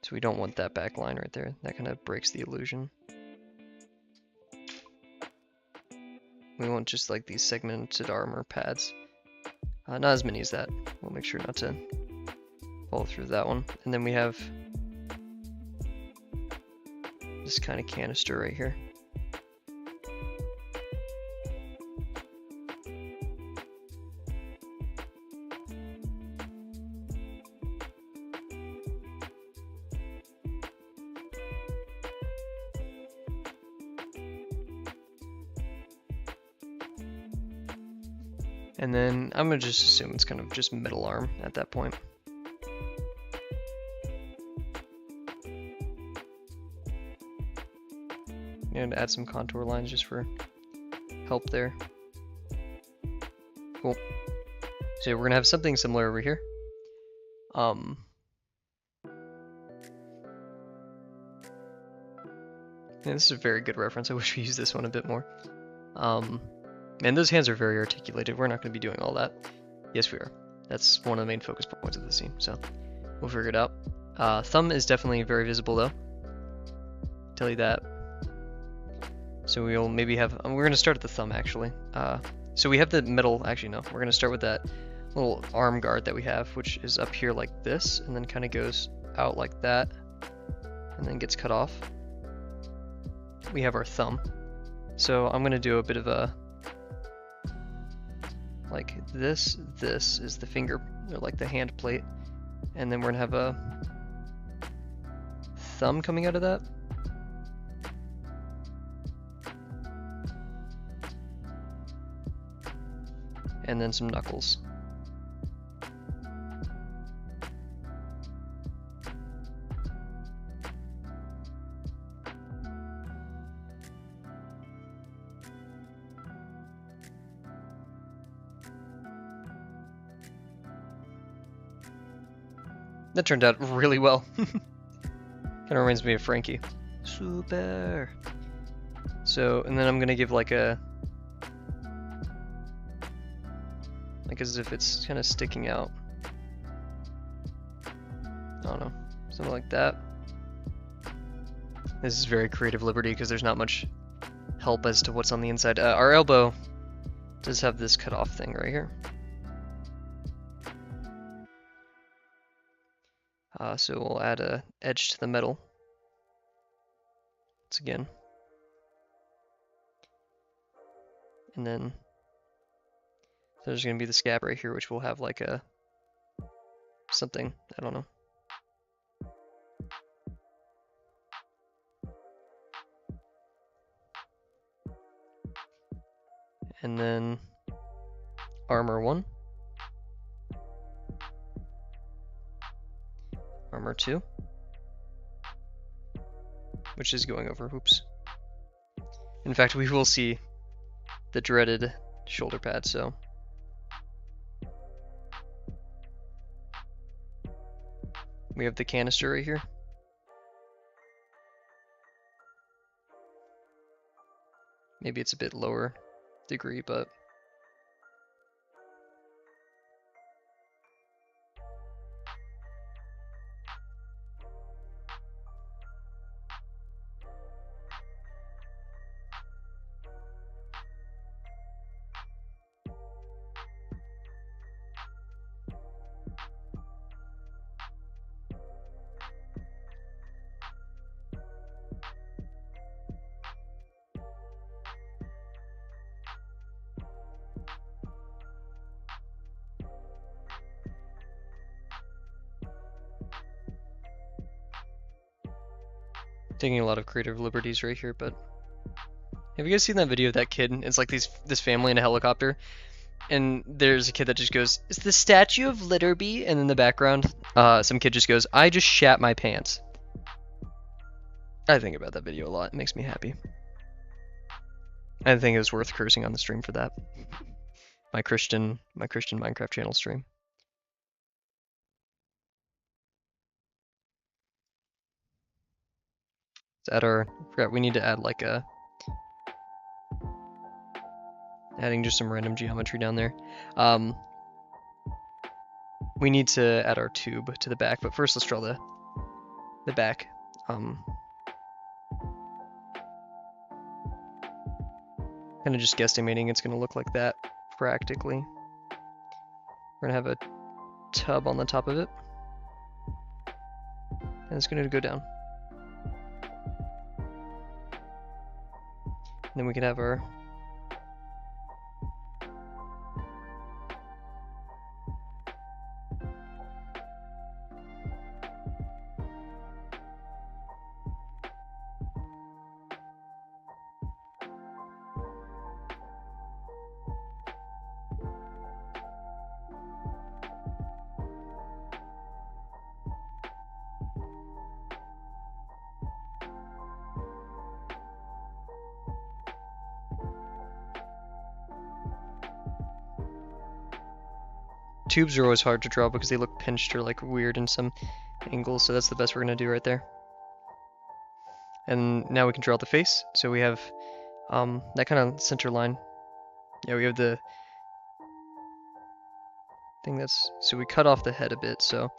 So we don't want that back line right there. That kinda breaks the illusion. We want just like these segmented armor pads. Not as many as that. We'll make sure not to follow through that one. And then we have this kind of canister right here. And then I'm gonna just assume it's kind of just middle arm at that point. And add some contour lines just for help there. Cool. So we're gonna have something similar over here. And this is a very good reference. I wish we used this one a bit more. And those hands are very articulated. We're not going to be doing all that. Yes, we are. That's one of the main focus points of the scene, so we'll figure it out. Thumb is definitely very visible, though. Tell you that. So we'll maybe have... we're going to start at the thumb, actually. So we have the middle... Actually, no. We're going to start with that little arm guard that we have, which is up here like this, and then kind of goes out like that, and then gets cut off. We have our thumb. So I'm going to do a bit of a... like this is the finger, or like the hand plate, and then we're gonna have a thumb coming out of that. And then some knuckles. That turned out really well. Kind of reminds me of Frankie. Super. So, and then I'm gonna give like a, like as if it's kind of sticking out. I don't know, something like that. This is very creative liberty because there's not much help as to what's on the inside. Our elbow does have this cut off thing right here. So we'll add a edge to the metal. Once again. And then there's going to be the scab right here, which will have like a something, I don't know. And then armor 1. armor 2, which is going over. Oops. In fact, we will see the dreaded shoulder pad, so. We have the canister right here. Maybe it's a bit lower degree, but. Taking a lot of creative liberties right here, but have you guys seen that video of that kid? It's like this family in a helicopter, and there's a kid that just goes, "Is the statue of Litterby?" And in the background, some kid just goes, "I just shat my pants." I think about that video a lot. It makes me happy. I think it was worth cursing on the stream for that. My Christian Minecraft channel stream. Let's add our. Forgot we need to add like a. Adding just some random geometry down there. We need to add our tube to the back, but first let's draw the back. Kind of just guesstimating it's gonna look like that practically. We're gonna have a tub on the top of it, and it's gonna go down. And then we can have our tubes are always hard to draw because they look pinched or like weird in some angles, so that's the best we're gonna do right there. And now we can draw the face. So we have that kind of center line. Yeah, we have the thing that's, so we cut off the head a bit, so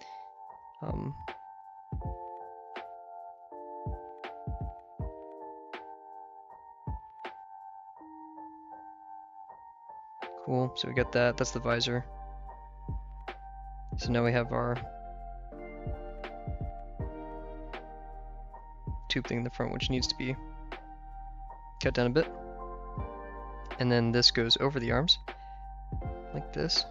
cool, so we got that, that's the visor. So now we have our tube thing in the front, which needs to be cut down a bit. And then this goes over the arms, like this.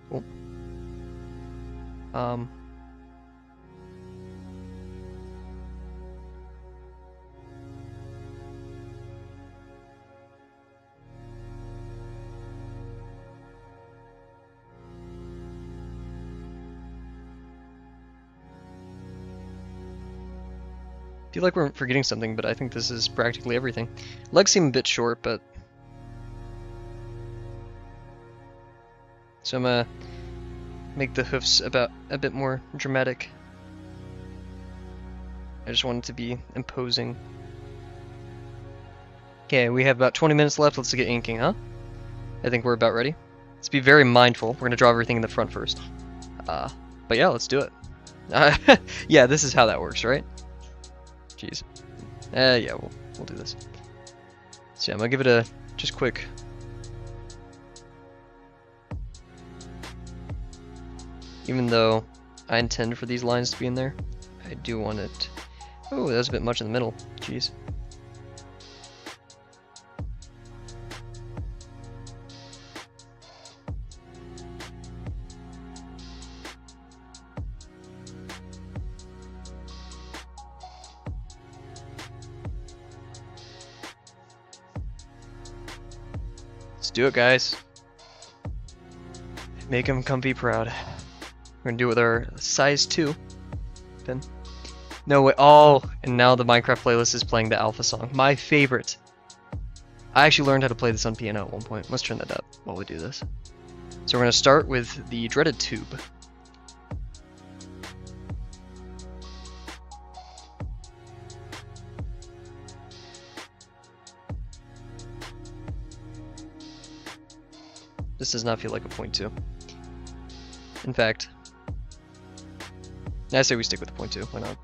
Cool. I feel like we're forgetting something, but I think this is practically everything. Legs seem a bit short, but so I'm gonna make the hoofs about a bit more dramatic. I just want it to be imposing. Okay, we have about 20 minutes left. Let's get inking, huh? I think we're about ready. Let's be very mindful. We're gonna draw everything in the front first. But yeah, let's do it. Yeah, this is how that works, right? Jeez. Yeah, we'll do this. So yeah, I'm gonna give it a just quick. Even though I intend for these lines to be in there, I do want it. Oh, that was a bit much in the middle. Jeez. do it, guys. Make him comfy proud. We're gonna do it with our size 2 pin. No way. Oh, and now the Minecraft playlist is playing the alpha song. My favorite. I actually learned how to play this on piano at one point. Let's turn that up while we do this. So we're gonna start with the dreaded tube. This does not feel like a point 2. In fact, I say we stick with the point 2. Why not?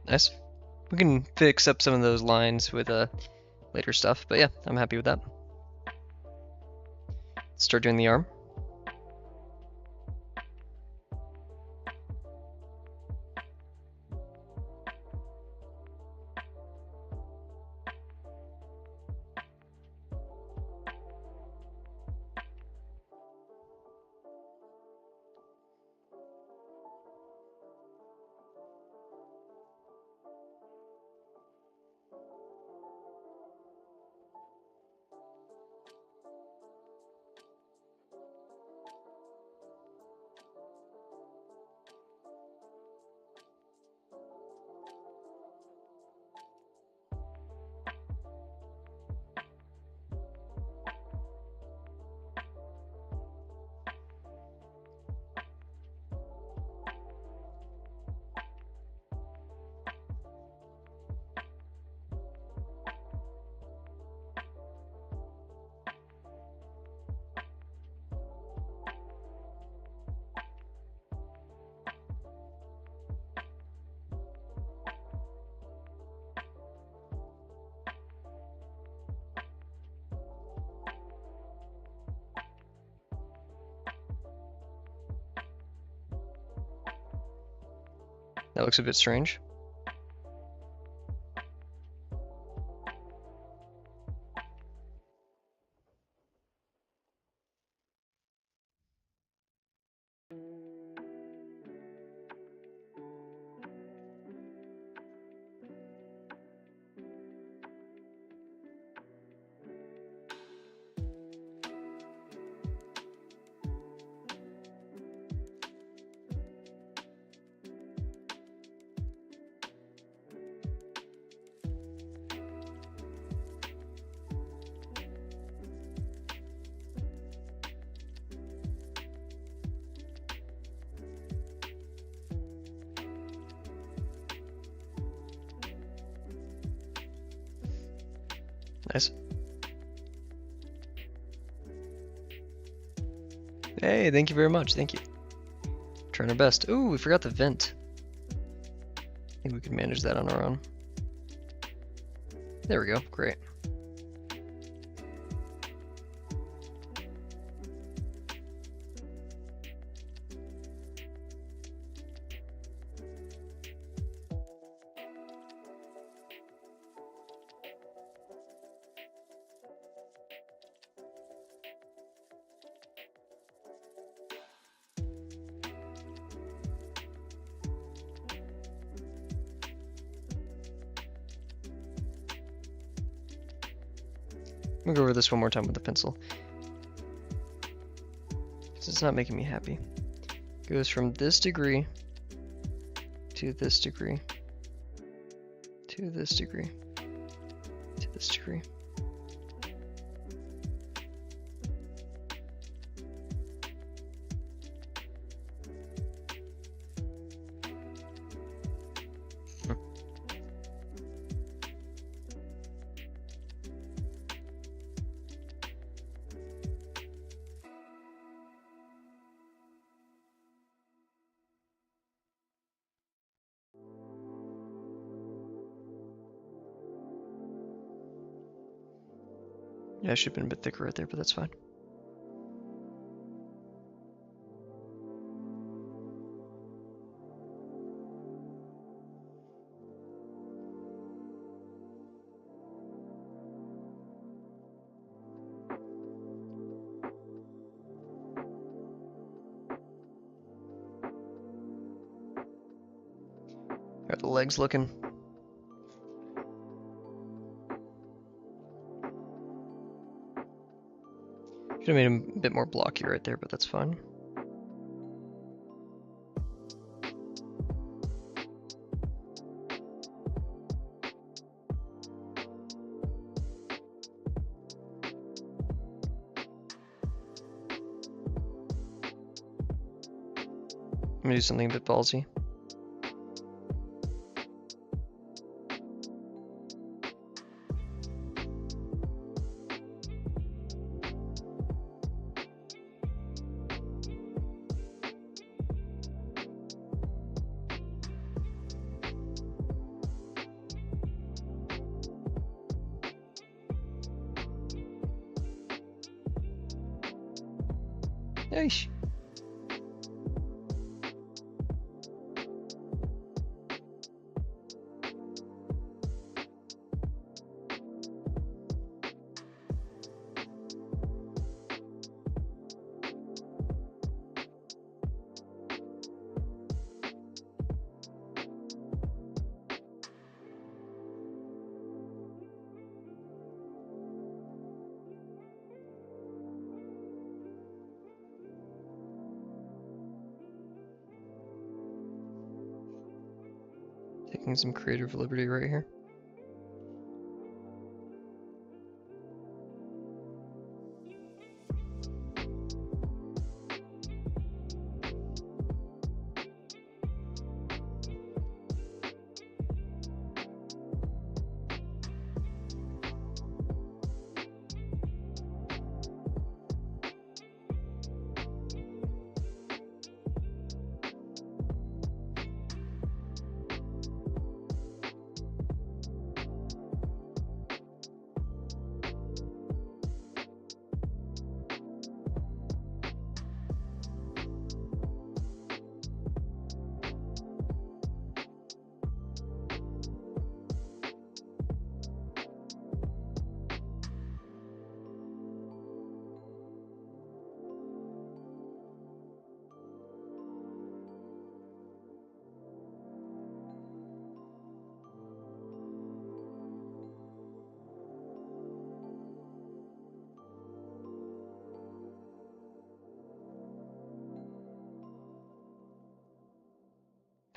Nice. We can fix up some of those lines with later stuff, but yeah, I'm happy with that. Let's start doing the arm. That looks a bit strange. Nice. Hey, thank you very much. Thank you. Trying our best. Ooh, we forgot the vent. I think we can manage that on our own. There we go. Great. me go over this one more time with the pencil. This is not making me happy. Goes from this degree to this degree to this degree to this degree. Yeah, I should have been a bit thicker right there, but that's fine. How are the legs looking? Should have made him a bit more blocky right there, but that's fine. I'm gonna do something a bit ballsy. Yeesh. Taking some creative liberty right here.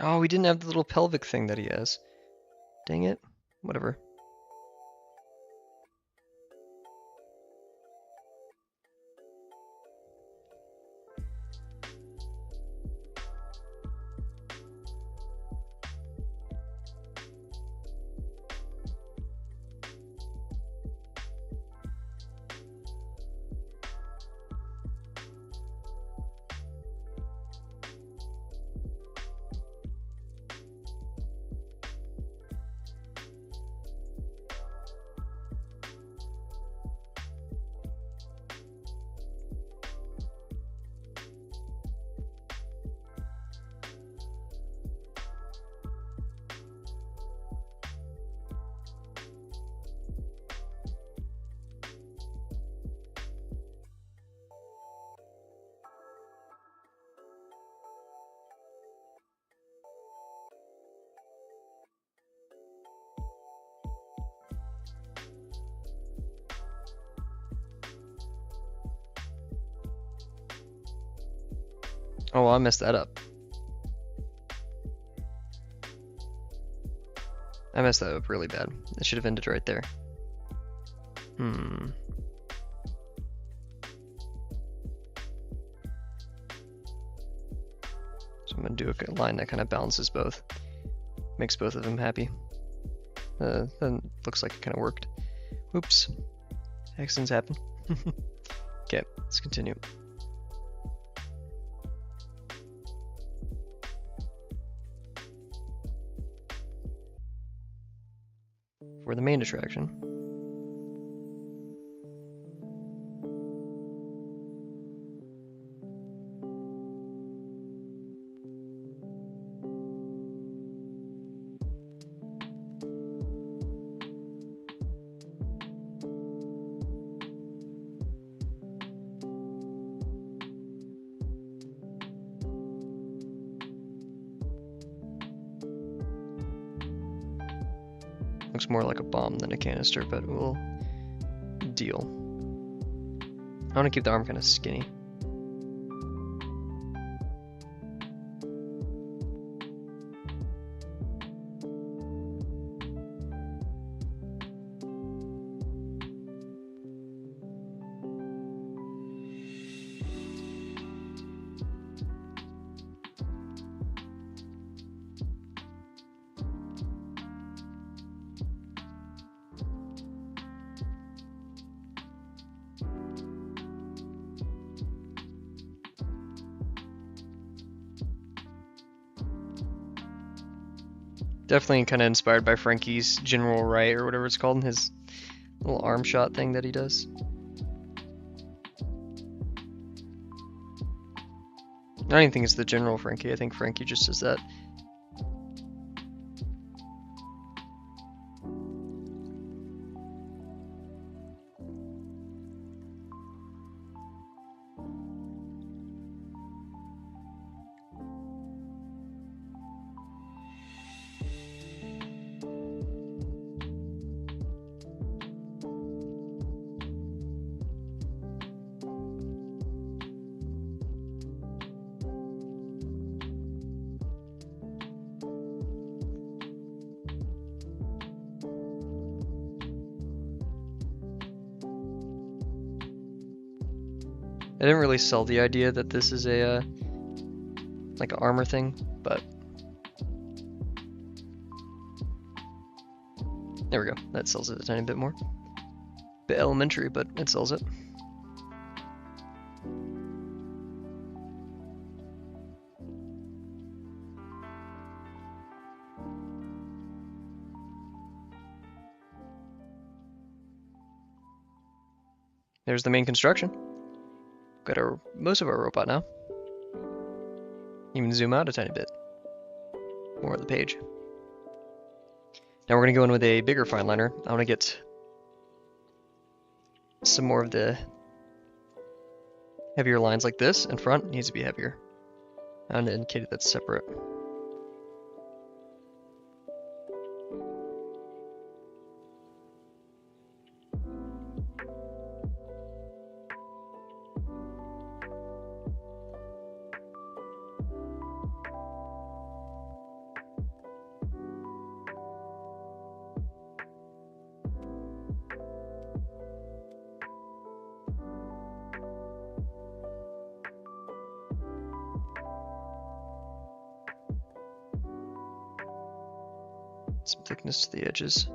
Oh, we didn't have the little pelvic thing that he has. Dang it. Whatever. Oh, I messed that up. I messed that up really bad. It should have ended right there. So I'm gonna do a line that kind of balances both. Makes both of them happy. Then looks like it kind of worked. Oops. Accidents happen. Okay, let's continue. For the main attraction. Looks more like a bomb than a canister, but we'll deal. I want to keep the arm kind of skinny. Definitely kind of inspired by Frankie's General Right, or whatever it's called, his little arm shot thing that he does. I don't even think it's the General Frankie, I think Frankie just does that. I didn't really sell the idea that this is a like an armor thing, but there we go. That sells it a tiny bit more. Bit elementary, but it sells it. There's the main construction. Got most of our robot now. Even zoom out a tiny bit. More of the page. Now we're gonna go in with a bigger fine liner. I want to get some more of the heavier lines like this in front. It needs to be heavier. I want to indicate that's separate. Some thickness to the edges.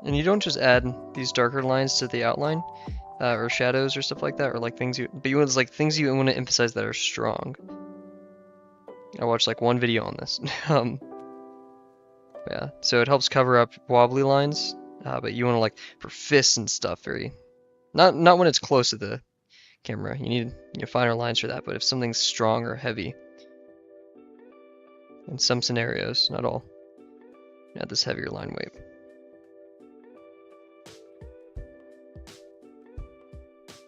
And you don't just add these darker lines to the outline, or shadows or stuff like that, or like things but you want like things you want to emphasize that are strong. I watched like one video on this. Yeah, so it helps cover up wobbly lines, but you want to like for fists and stuff, not when it's close to the camera. You need finer lines for that. But if something's strong or heavy, in some scenarios, not all, add this heavier line weight.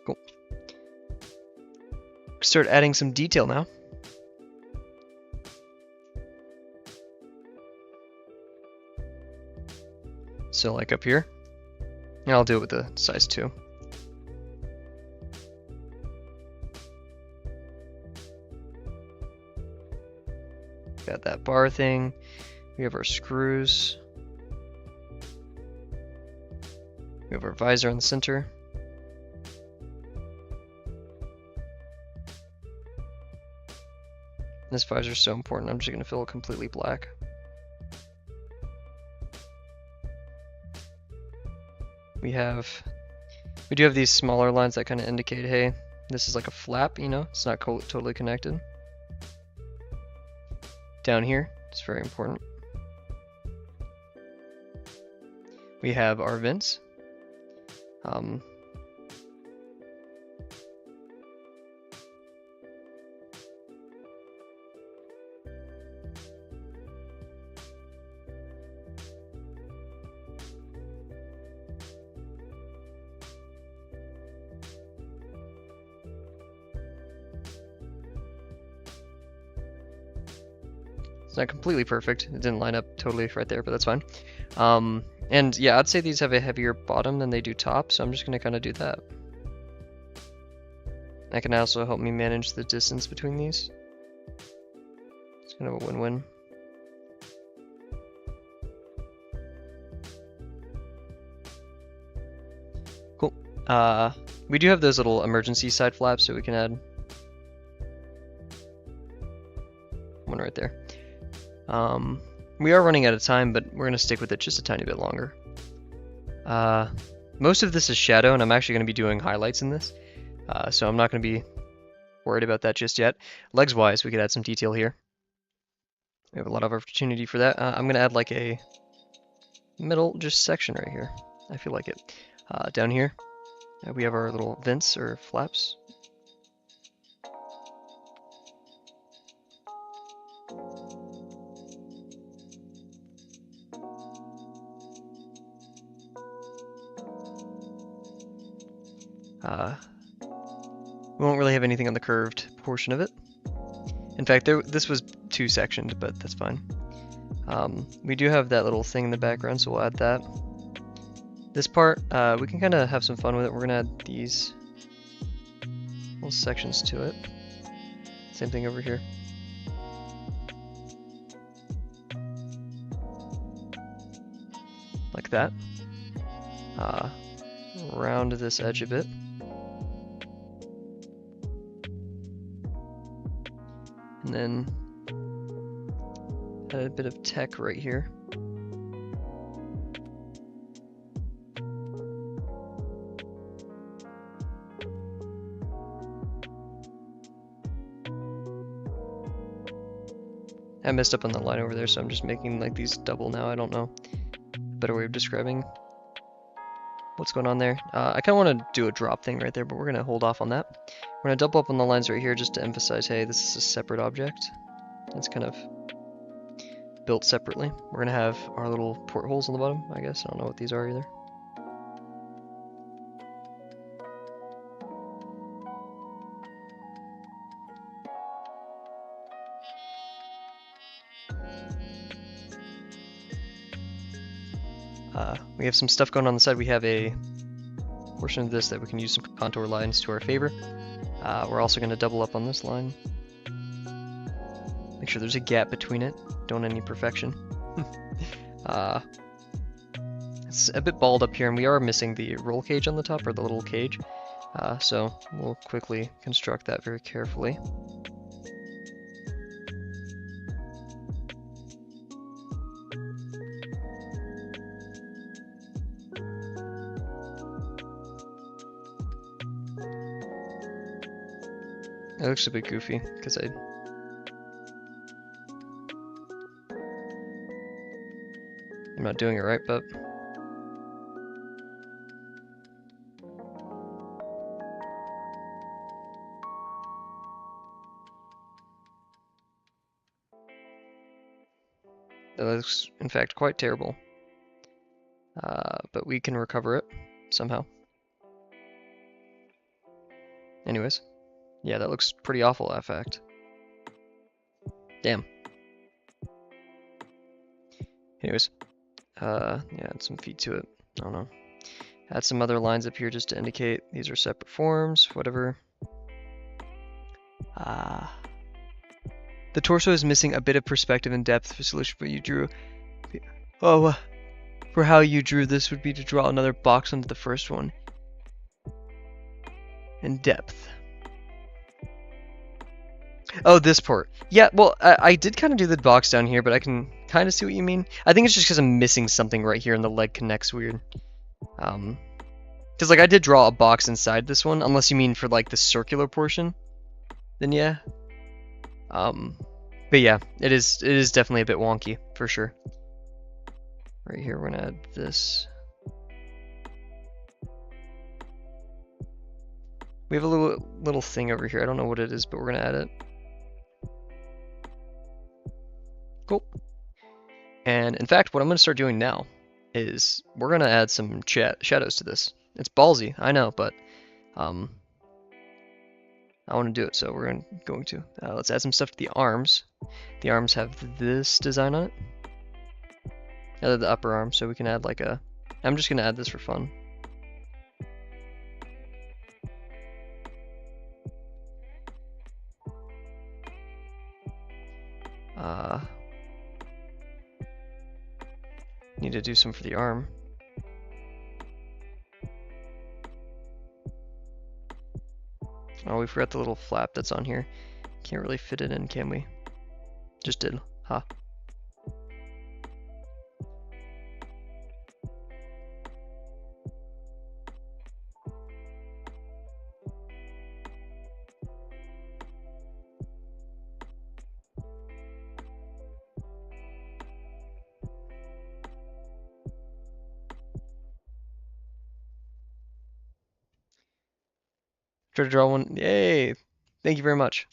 Cool. Start adding some detail now. So like up here, and I'll do it with the size 2. Got that bar thing. We have our screws. We have our visor in the center. This visor is so important, I'm just going to fill it completely black. We do have these smaller lines that kind of indicate, hey, this is like a flap, it's not totally connected. Down here, it's very important. We have our vents. It's not completely perfect. It didn't line up totally right there, but that's fine. And yeah, I'd say these have a heavier bottom than they do top, so I'm just going to kind of do that. That can also help me manage the distance between these. It's kind of a win-win. Cool. We do have those little emergency side flaps, so we can add one right there. We are running out of time, but we're going to stick with it just a tiny bit longer. Most of this is shadow, and I'm actually going to be doing highlights in this, so I'm not going to be worried about that just yet. Legs-wise, we could add some detail here. We have a lot of opportunity for that. I'm going to add like a middle just section right here. I feel like it. Down here, we have our little vents or flaps. We won't really have anything on the curved portion of it. In fact, this was 2-sectioned, but that's fine. We do have that little thing in the background, so we'll add that. This part, we can kind of have some fun with it. We're going to add these little sections to it. Same thing over here. Like that. Round this edge a bit. And then add a bit of tech right here. I messed up on the line over there, so I'm just making like these double now. I don't know a better way of describing what's going on there. I kind of want to do a drop thing right there, but we're going to hold off on that. We're going to double up on the lines right here just to emphasize, hey, this is a separate object. It's kind of built separately. We're going to have our little portholes on the bottom, I guess. I don't know what these are either. We have some stuff going on the side. We have a portion of this that we can use some contour lines to our favor. We're also going to double up on this line. Make sure there's a gap between it. Don't any perfection. It's a bit bald up here, and we are missing the roll cage on the top, or the little cage. So we'll quickly construct that very carefully. It looks a bit goofy because I'm not doing it right, but that looks in fact quite terrible. But we can recover it somehow. Anyways, yeah, that looks pretty awful, in fact. Damn. Anyways, yeah, add some feet to it. I don't know. Add some other lines up here just to indicate these are separate forms, whatever. The torso is missing a bit of perspective and depth for solution, but you drew. Oh, for how you drew this would be to draw another box onto the first one. And depth. Oh, this part. Yeah, well, I did kind of do the box down here, but I can kind of see what you mean. I think it's just because I'm missing something right here and the leg connects weird. Because, like, I did draw a box inside this one, unless you mean for, like, the circular portion. Then, yeah. But yeah, it is definitely a bit wonky, for sure. Right here, we're gonna add this. We have a little thing over here. I don't know what it is, but we're gonna add it. Cool. And in fact, what I'm gonna start doing now is we're gonna add some shadows to this. It's ballsy, I know, but I want to do it, so we're going to. Let's add some stuff to the arms. The arms have this design on it. The upper arm, so we can add like a... I'm just going to add this for fun. Need to do some for the arm. Oh, we forgot the little flap that's on here. Can't really fit it in, can we? Just did. Huh. Try to draw one. Yay! Thank you very much.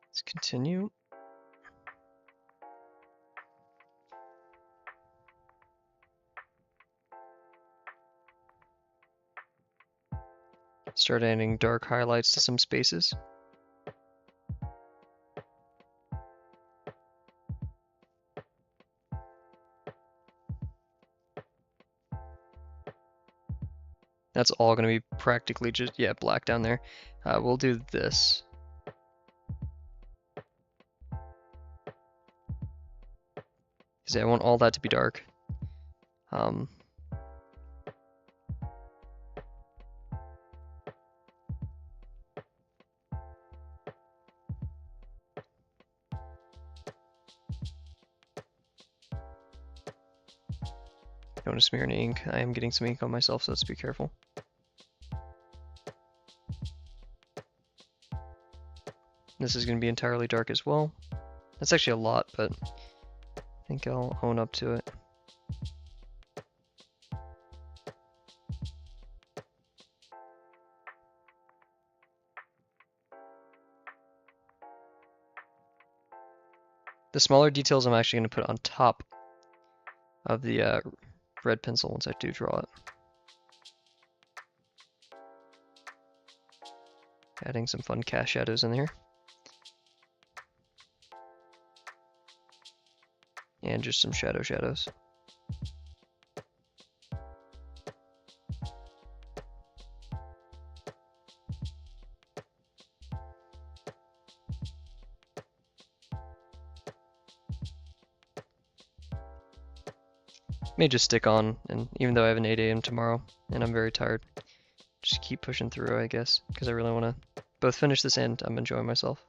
Let's continue. Start adding dark highlights to some spaces. That's all going to be practically just, yeah, black down there. We'll do this. Because I want all that to be dark. Don't want to smear any ink. I am getting some ink on myself, so let's be careful. This is going to be entirely dark as well. That's actually a lot, but I think I'll own up to it. The smaller details I'm actually going to put on top of the red pencil once I do draw it. Adding some fun cast shadows in here. And just some shadows. May just stick on, and even though I have an 8 a.m. tomorrow, and I'm very tired, just keep pushing through, I guess, because I really want to both finish this and I'm enjoying myself.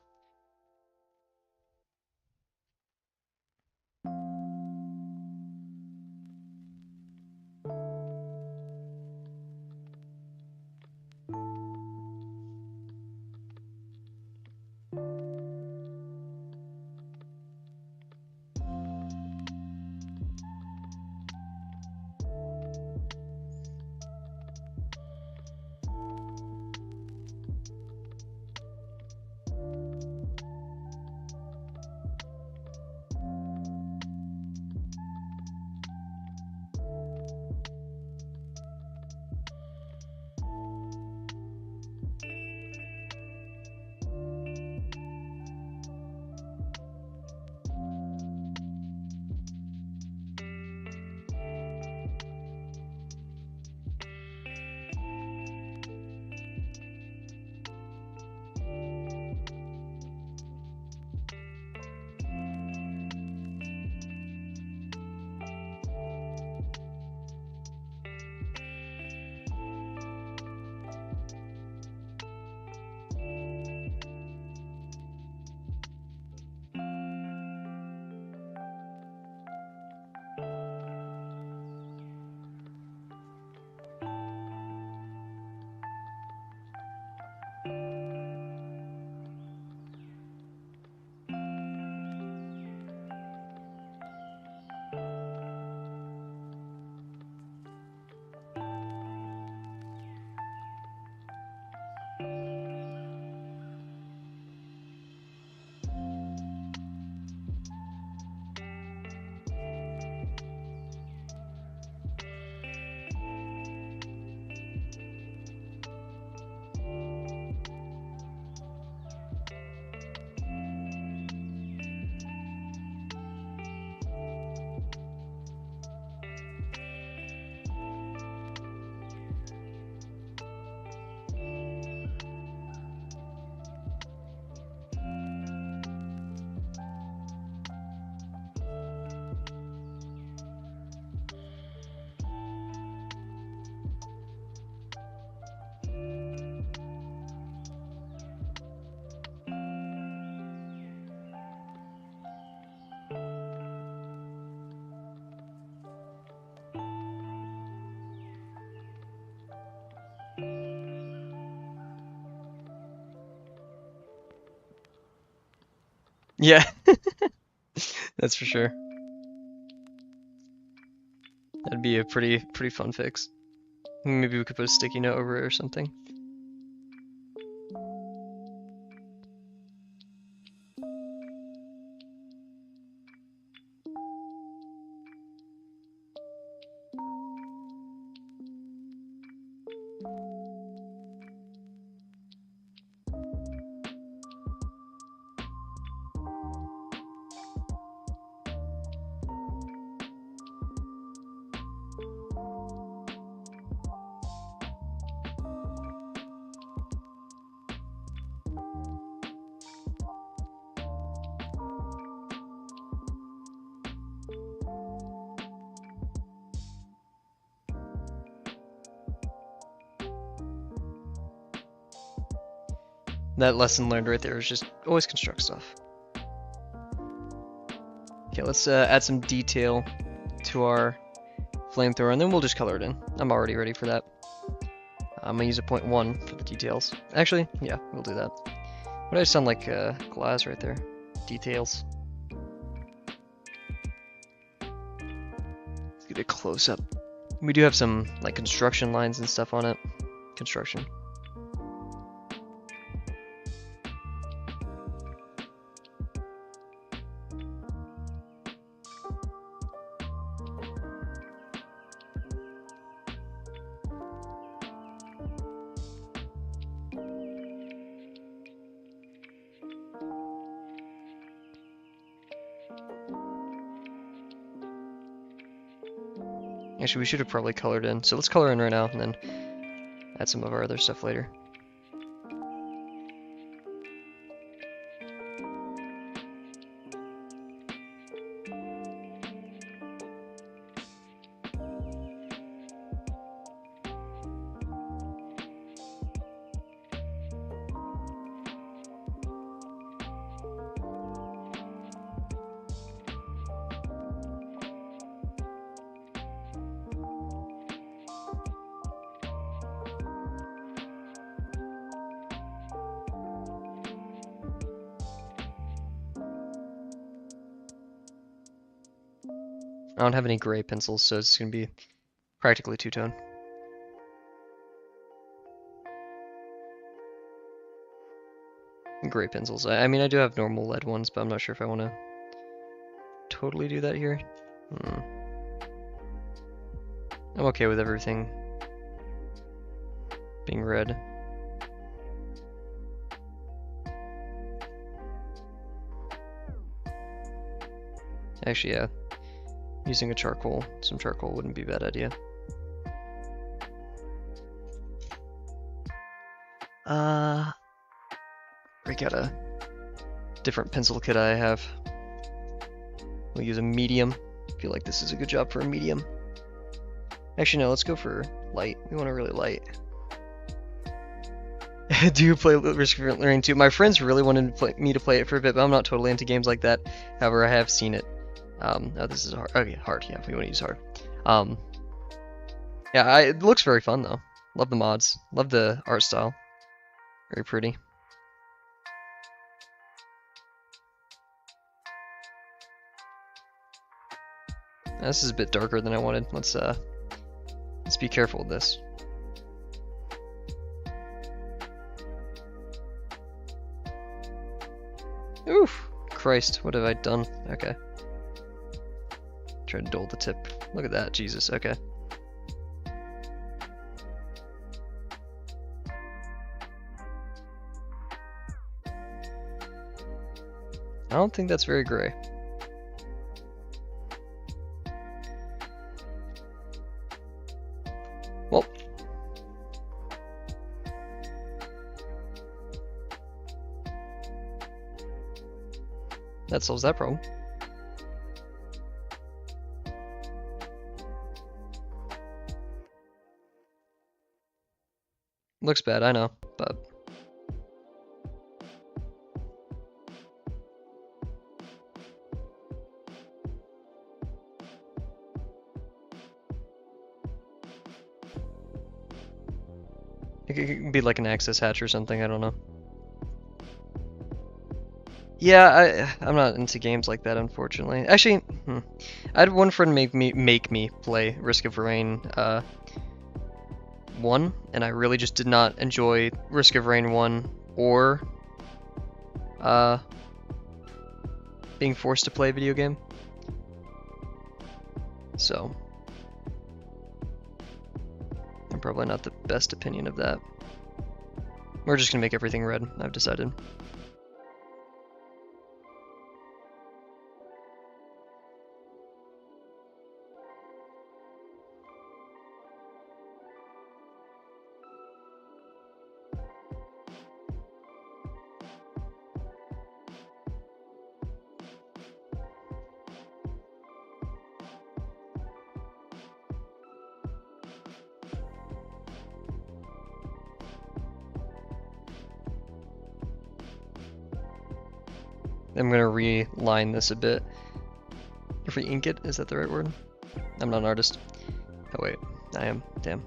Yeah, that's for sure. That'd be a pretty fun fix. Maybe we could put a sticky note over it or something. That lesson learned right there is just always construct stuff. Okay, let's add some detail to our flamethrower, and then we'll just color it in. I'm already ready for that. I'm gonna use a 0.1 for the details. Actually, yeah, we'll do that. What do I sound like glass right there? Details. Let's get a close up. We do have some like construction lines and stuff on it. Construction. Actually, we should have probably colored in. So let's color in right now and then add some of our other stuff later. I don't have any gray pencils, so it's going to be practically two-tone. Gray pencils. I mean, I do have normal lead ones, but I'm not sure if I want to totally do that here. I'm okay with everything being red. Actually, yeah. Using some charcoal wouldn't be a bad idea. Break out a different pencil kit I have. We'll use a medium. I feel like this is a good job for a medium. Actually, no, let's go for light. We want a really light. Do you play Risk of Learning 2? My friends really wanted me to play it for a bit, but I'm not totally into games like that. However, I have seen it. Oh, this is hard. Okay, hard. Yeah, we want to use hard. Yeah, it looks very fun though. Love the mods. Love the art style. Very pretty. This is a bit darker than I wanted. Let's be careful with this. Oof! Christ, what have I done? Okay. Try to dull the tip. Look at that, Jesus, okay. I don't think that's very gray. Well. That solves that problem. Looks bad, I know, but... It could be like an access hatch or something, I don't know. Yeah, I'm not into games like that, unfortunately. Actually, I had one friend make me play Risk of Rain 1, and I really just did not enjoy Risk of Rain 1 or uh, being forced to play a video game. So, I'm probably not the best opinion of that. We're just gonna make everything red, I've decided. I'm gonna reline this a bit. Re-ink it? Is that the right word? I'm not an artist. Oh wait, I am. Damn.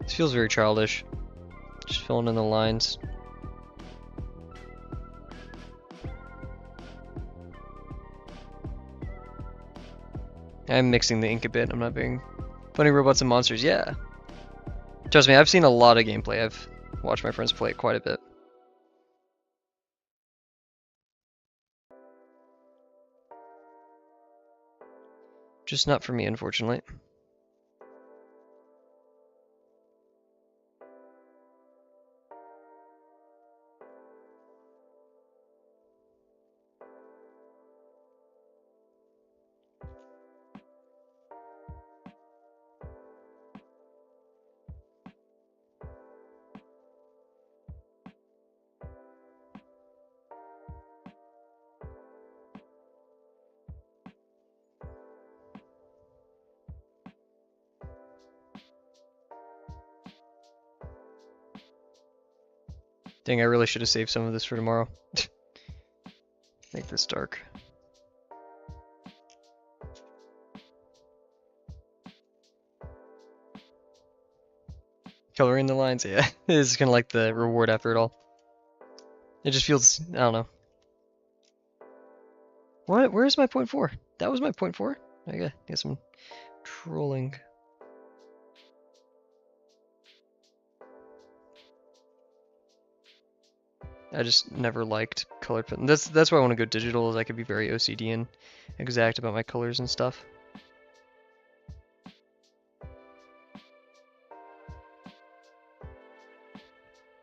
This feels very childish. Just filling in the lines. I'm mixing the ink a bit. I'm not being funny robots and monsters. Yeah. Trust me, I've seen a lot of gameplay. I've watched my friends play it quite a bit. Just not for me, unfortunately. Dang, I really should have saved some of this for tomorrow. Make this dark. Coloring the lines, yeah. This is kind of like the reward after it all. It just feels, I don't know. What? Where's my point 4? That was my point 4? I guess I'm trolling. I just never liked colored pen. That's why I want to go digital, is I could be very OCD and exact about my colors and stuff.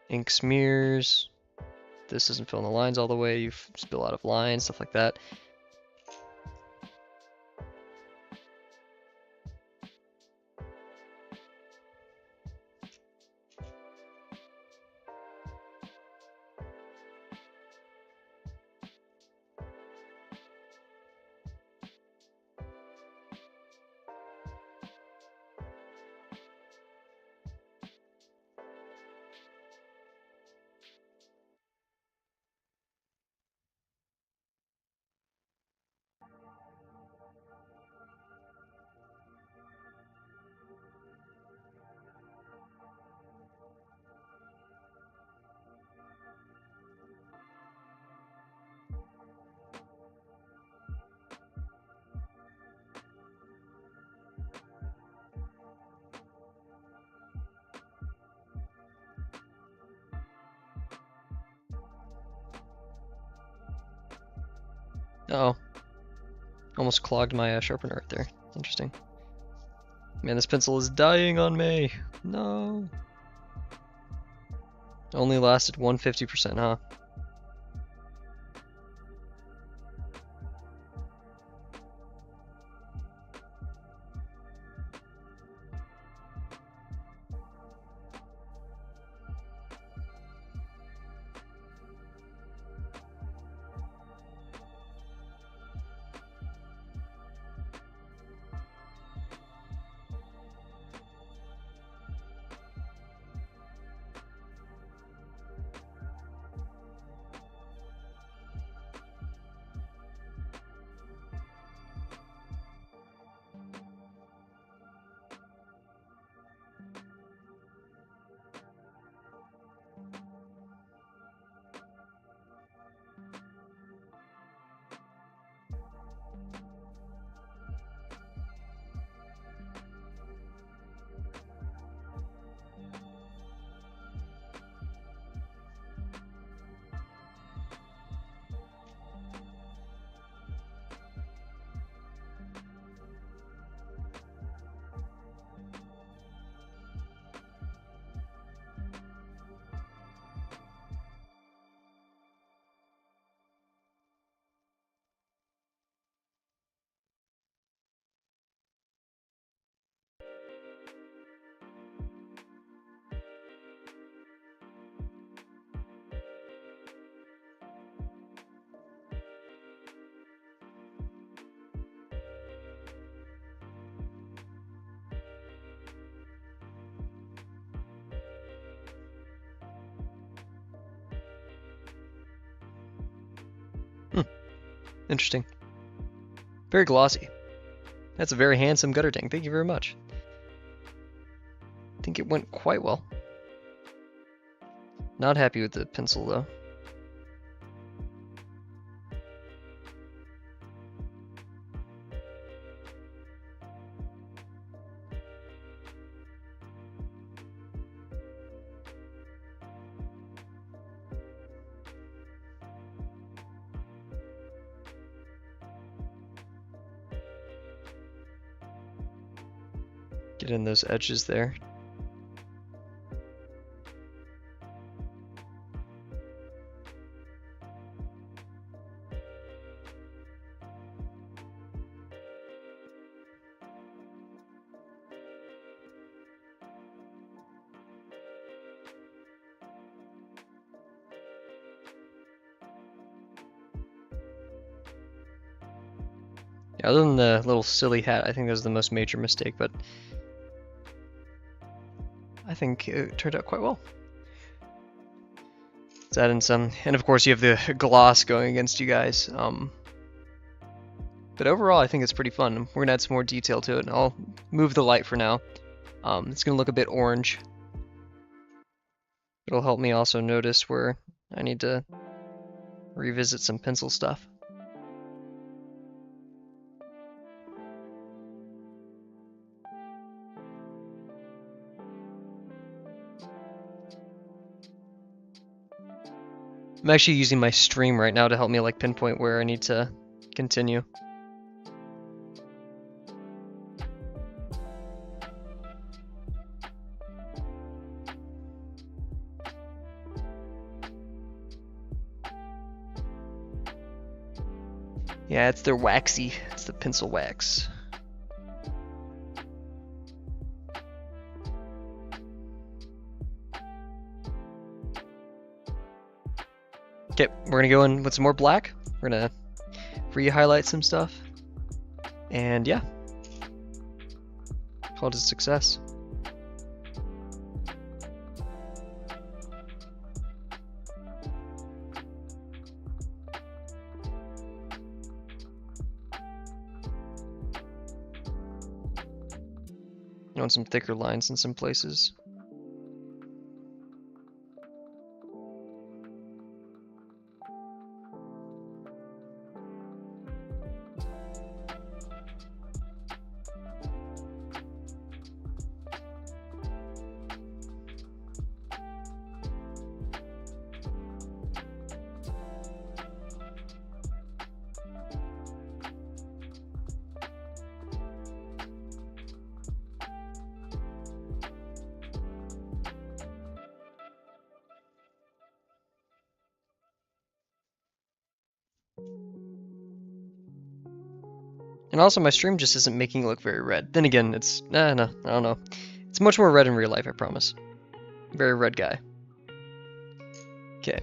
Ink smears. This doesn't fill in the lines all the way. You spill out of lines, stuff like that. Uh oh. Almost clogged my sharpener right there. Interesting. Man, this pencil is dying on me. No. Only lasted 150%, huh? Interesting. Very glossy. That's a very handsome Guttertank. Thank you very much. I think it went quite well. Not happy with the pencil though. Get in those edges there. Yeah, other than the little silly hat, I think that was the most major mistake, but I think it turned out quite well. Let's add in some, and of course you have the gloss going against you guys. But overall, I think it's pretty fun. We're gonna add some more detail to it, and I'll move the light for now. It's gonna look a bit orange. It'll help me also notice where I need to revisit some pencil stuff. I'm actually using my stream right now to help me like pinpoint where I need to continue. Yeah, it's their waxy. It's the pencil wax. Okay, we're gonna go in with some more black. We're gonna re-highlight some stuff. And yeah. Call it a success. You want some thicker lines in some places. And also my stream just isn't making it look very red. Then again, it's, no, I don't know. It's much more red in real life, I promise. Very red guy. Okay.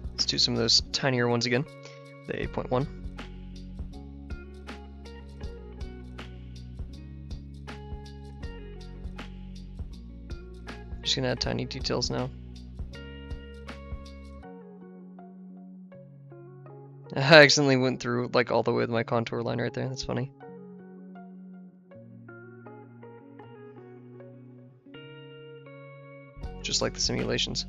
Let's do some of those tinier ones again. The 8.1. Just gonna add tiny details now. I accidentally went through like all the way with my contour line right there. That's funny. Just like the simulations.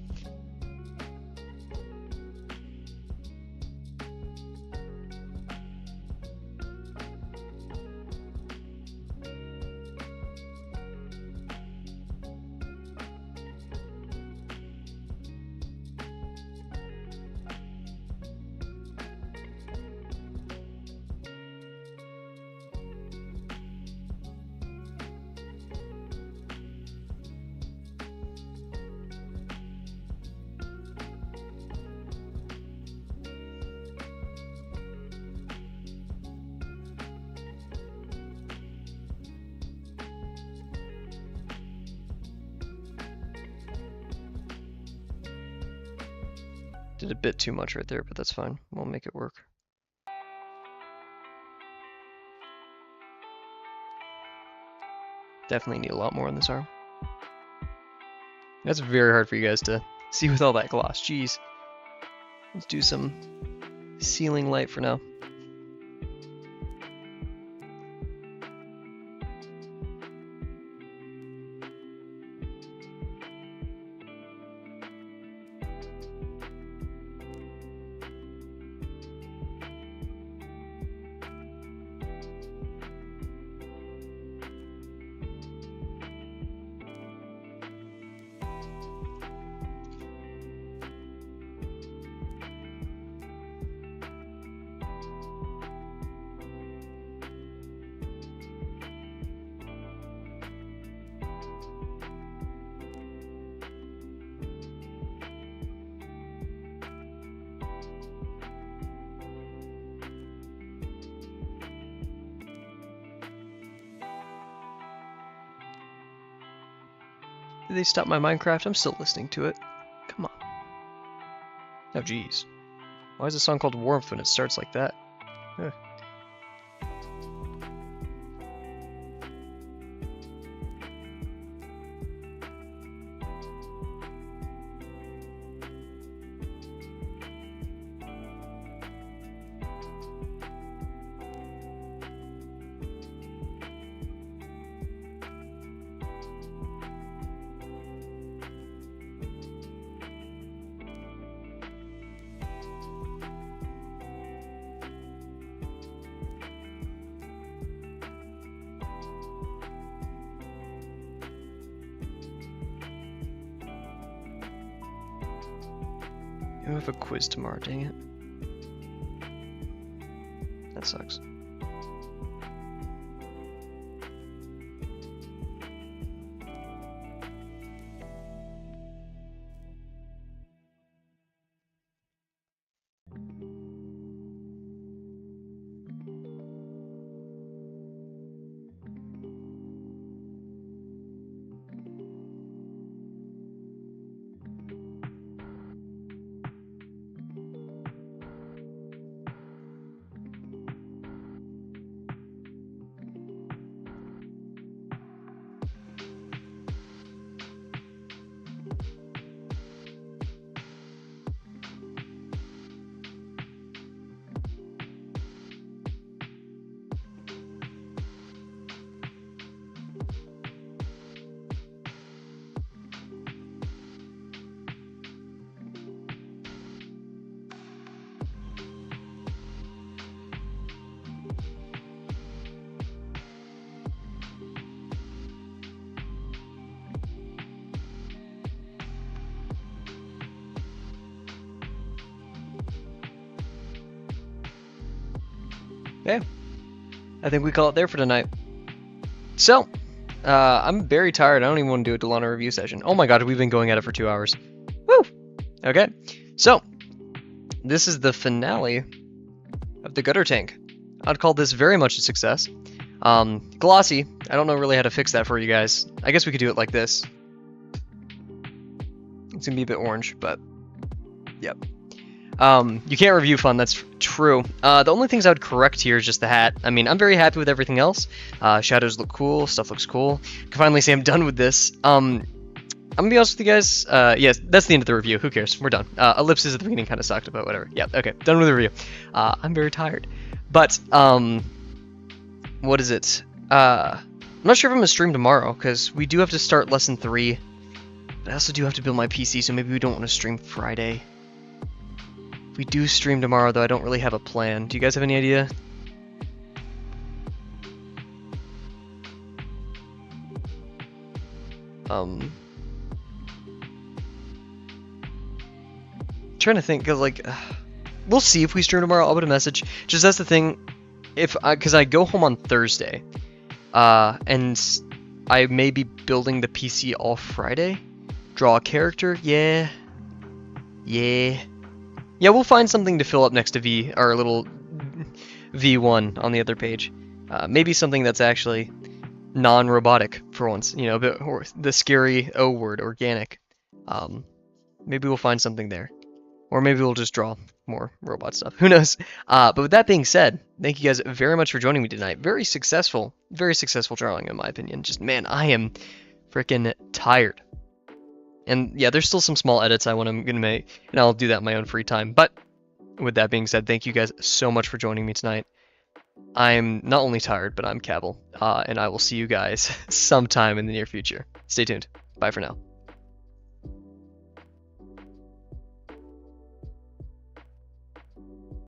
Did a bit too much right there, but that's fine. We'll make it work. Definitely need a lot more on this arm. That's very hard for you guys to see with all that gloss. Jeez. Let's do some ceiling light for now. Did they stop my Minecraft? I'm still listening to it. Come on. Oh, jeez. Why is a song called Warmth when it starts like that? Ugh. I have a quiz tomorrow, dang it. That sucks. Okay, I think we call it there for tonight. So, I'm very tired. I don't even want to do a Delano review session. Oh my god, we've been going at it for 2 hours. Woo! Okay, so, this is the finale of the Guttertank. I'd call this very much a success. Glossy, I don't know really how to fix that for you guys. I guess we could do it like this. It's gonna be a bit orange, but, yep. You can't review fun, that's true. The only things I would correct here is just the hat. I mean, I'm very happy with everything else. Shadows look cool, stuff looks cool. I can finally say I'm done with this. I'm gonna be honest with you guys. Yes, that's the end of the review. Who cares? We're done. Ellipses at the beginning kind of sucked, but whatever. Yeah, okay, done with the review. I'm very tired. But, what is it? I'm not sure if I'm gonna stream tomorrow, because we do have to start lesson 3. But I also do have to build my PC, so maybe we don't want to stream Friday. We do stream tomorrow, though I don't really have a plan. Do you guys have any idea? Trying to think, cause like, we'll see if we stream tomorrow. I'll put a message. Just that's the thing, cause I go home on Thursday, and I may be building the PC all Friday. Draw a character, yeah. Yeah, we'll find something to fill up next to our little V1 on the other page. Maybe something that's actually non-robotic for once, you know, or the scary O word, organic. Maybe we'll find something there. Or maybe we'll just draw more robot stuff. Who knows? But with that being said, thank you guys very much for joining me tonight. Very successful drawing in my opinion. Just, man, I am freaking tired. And yeah, there's still some small edits I'm gonna make, and I'll do that in my own free time. But with that being said, thank you guys so much for joining me tonight. I'm not only tired, but I'm Kavel, and I will see you guys sometime in the near future. Stay tuned. Bye for now.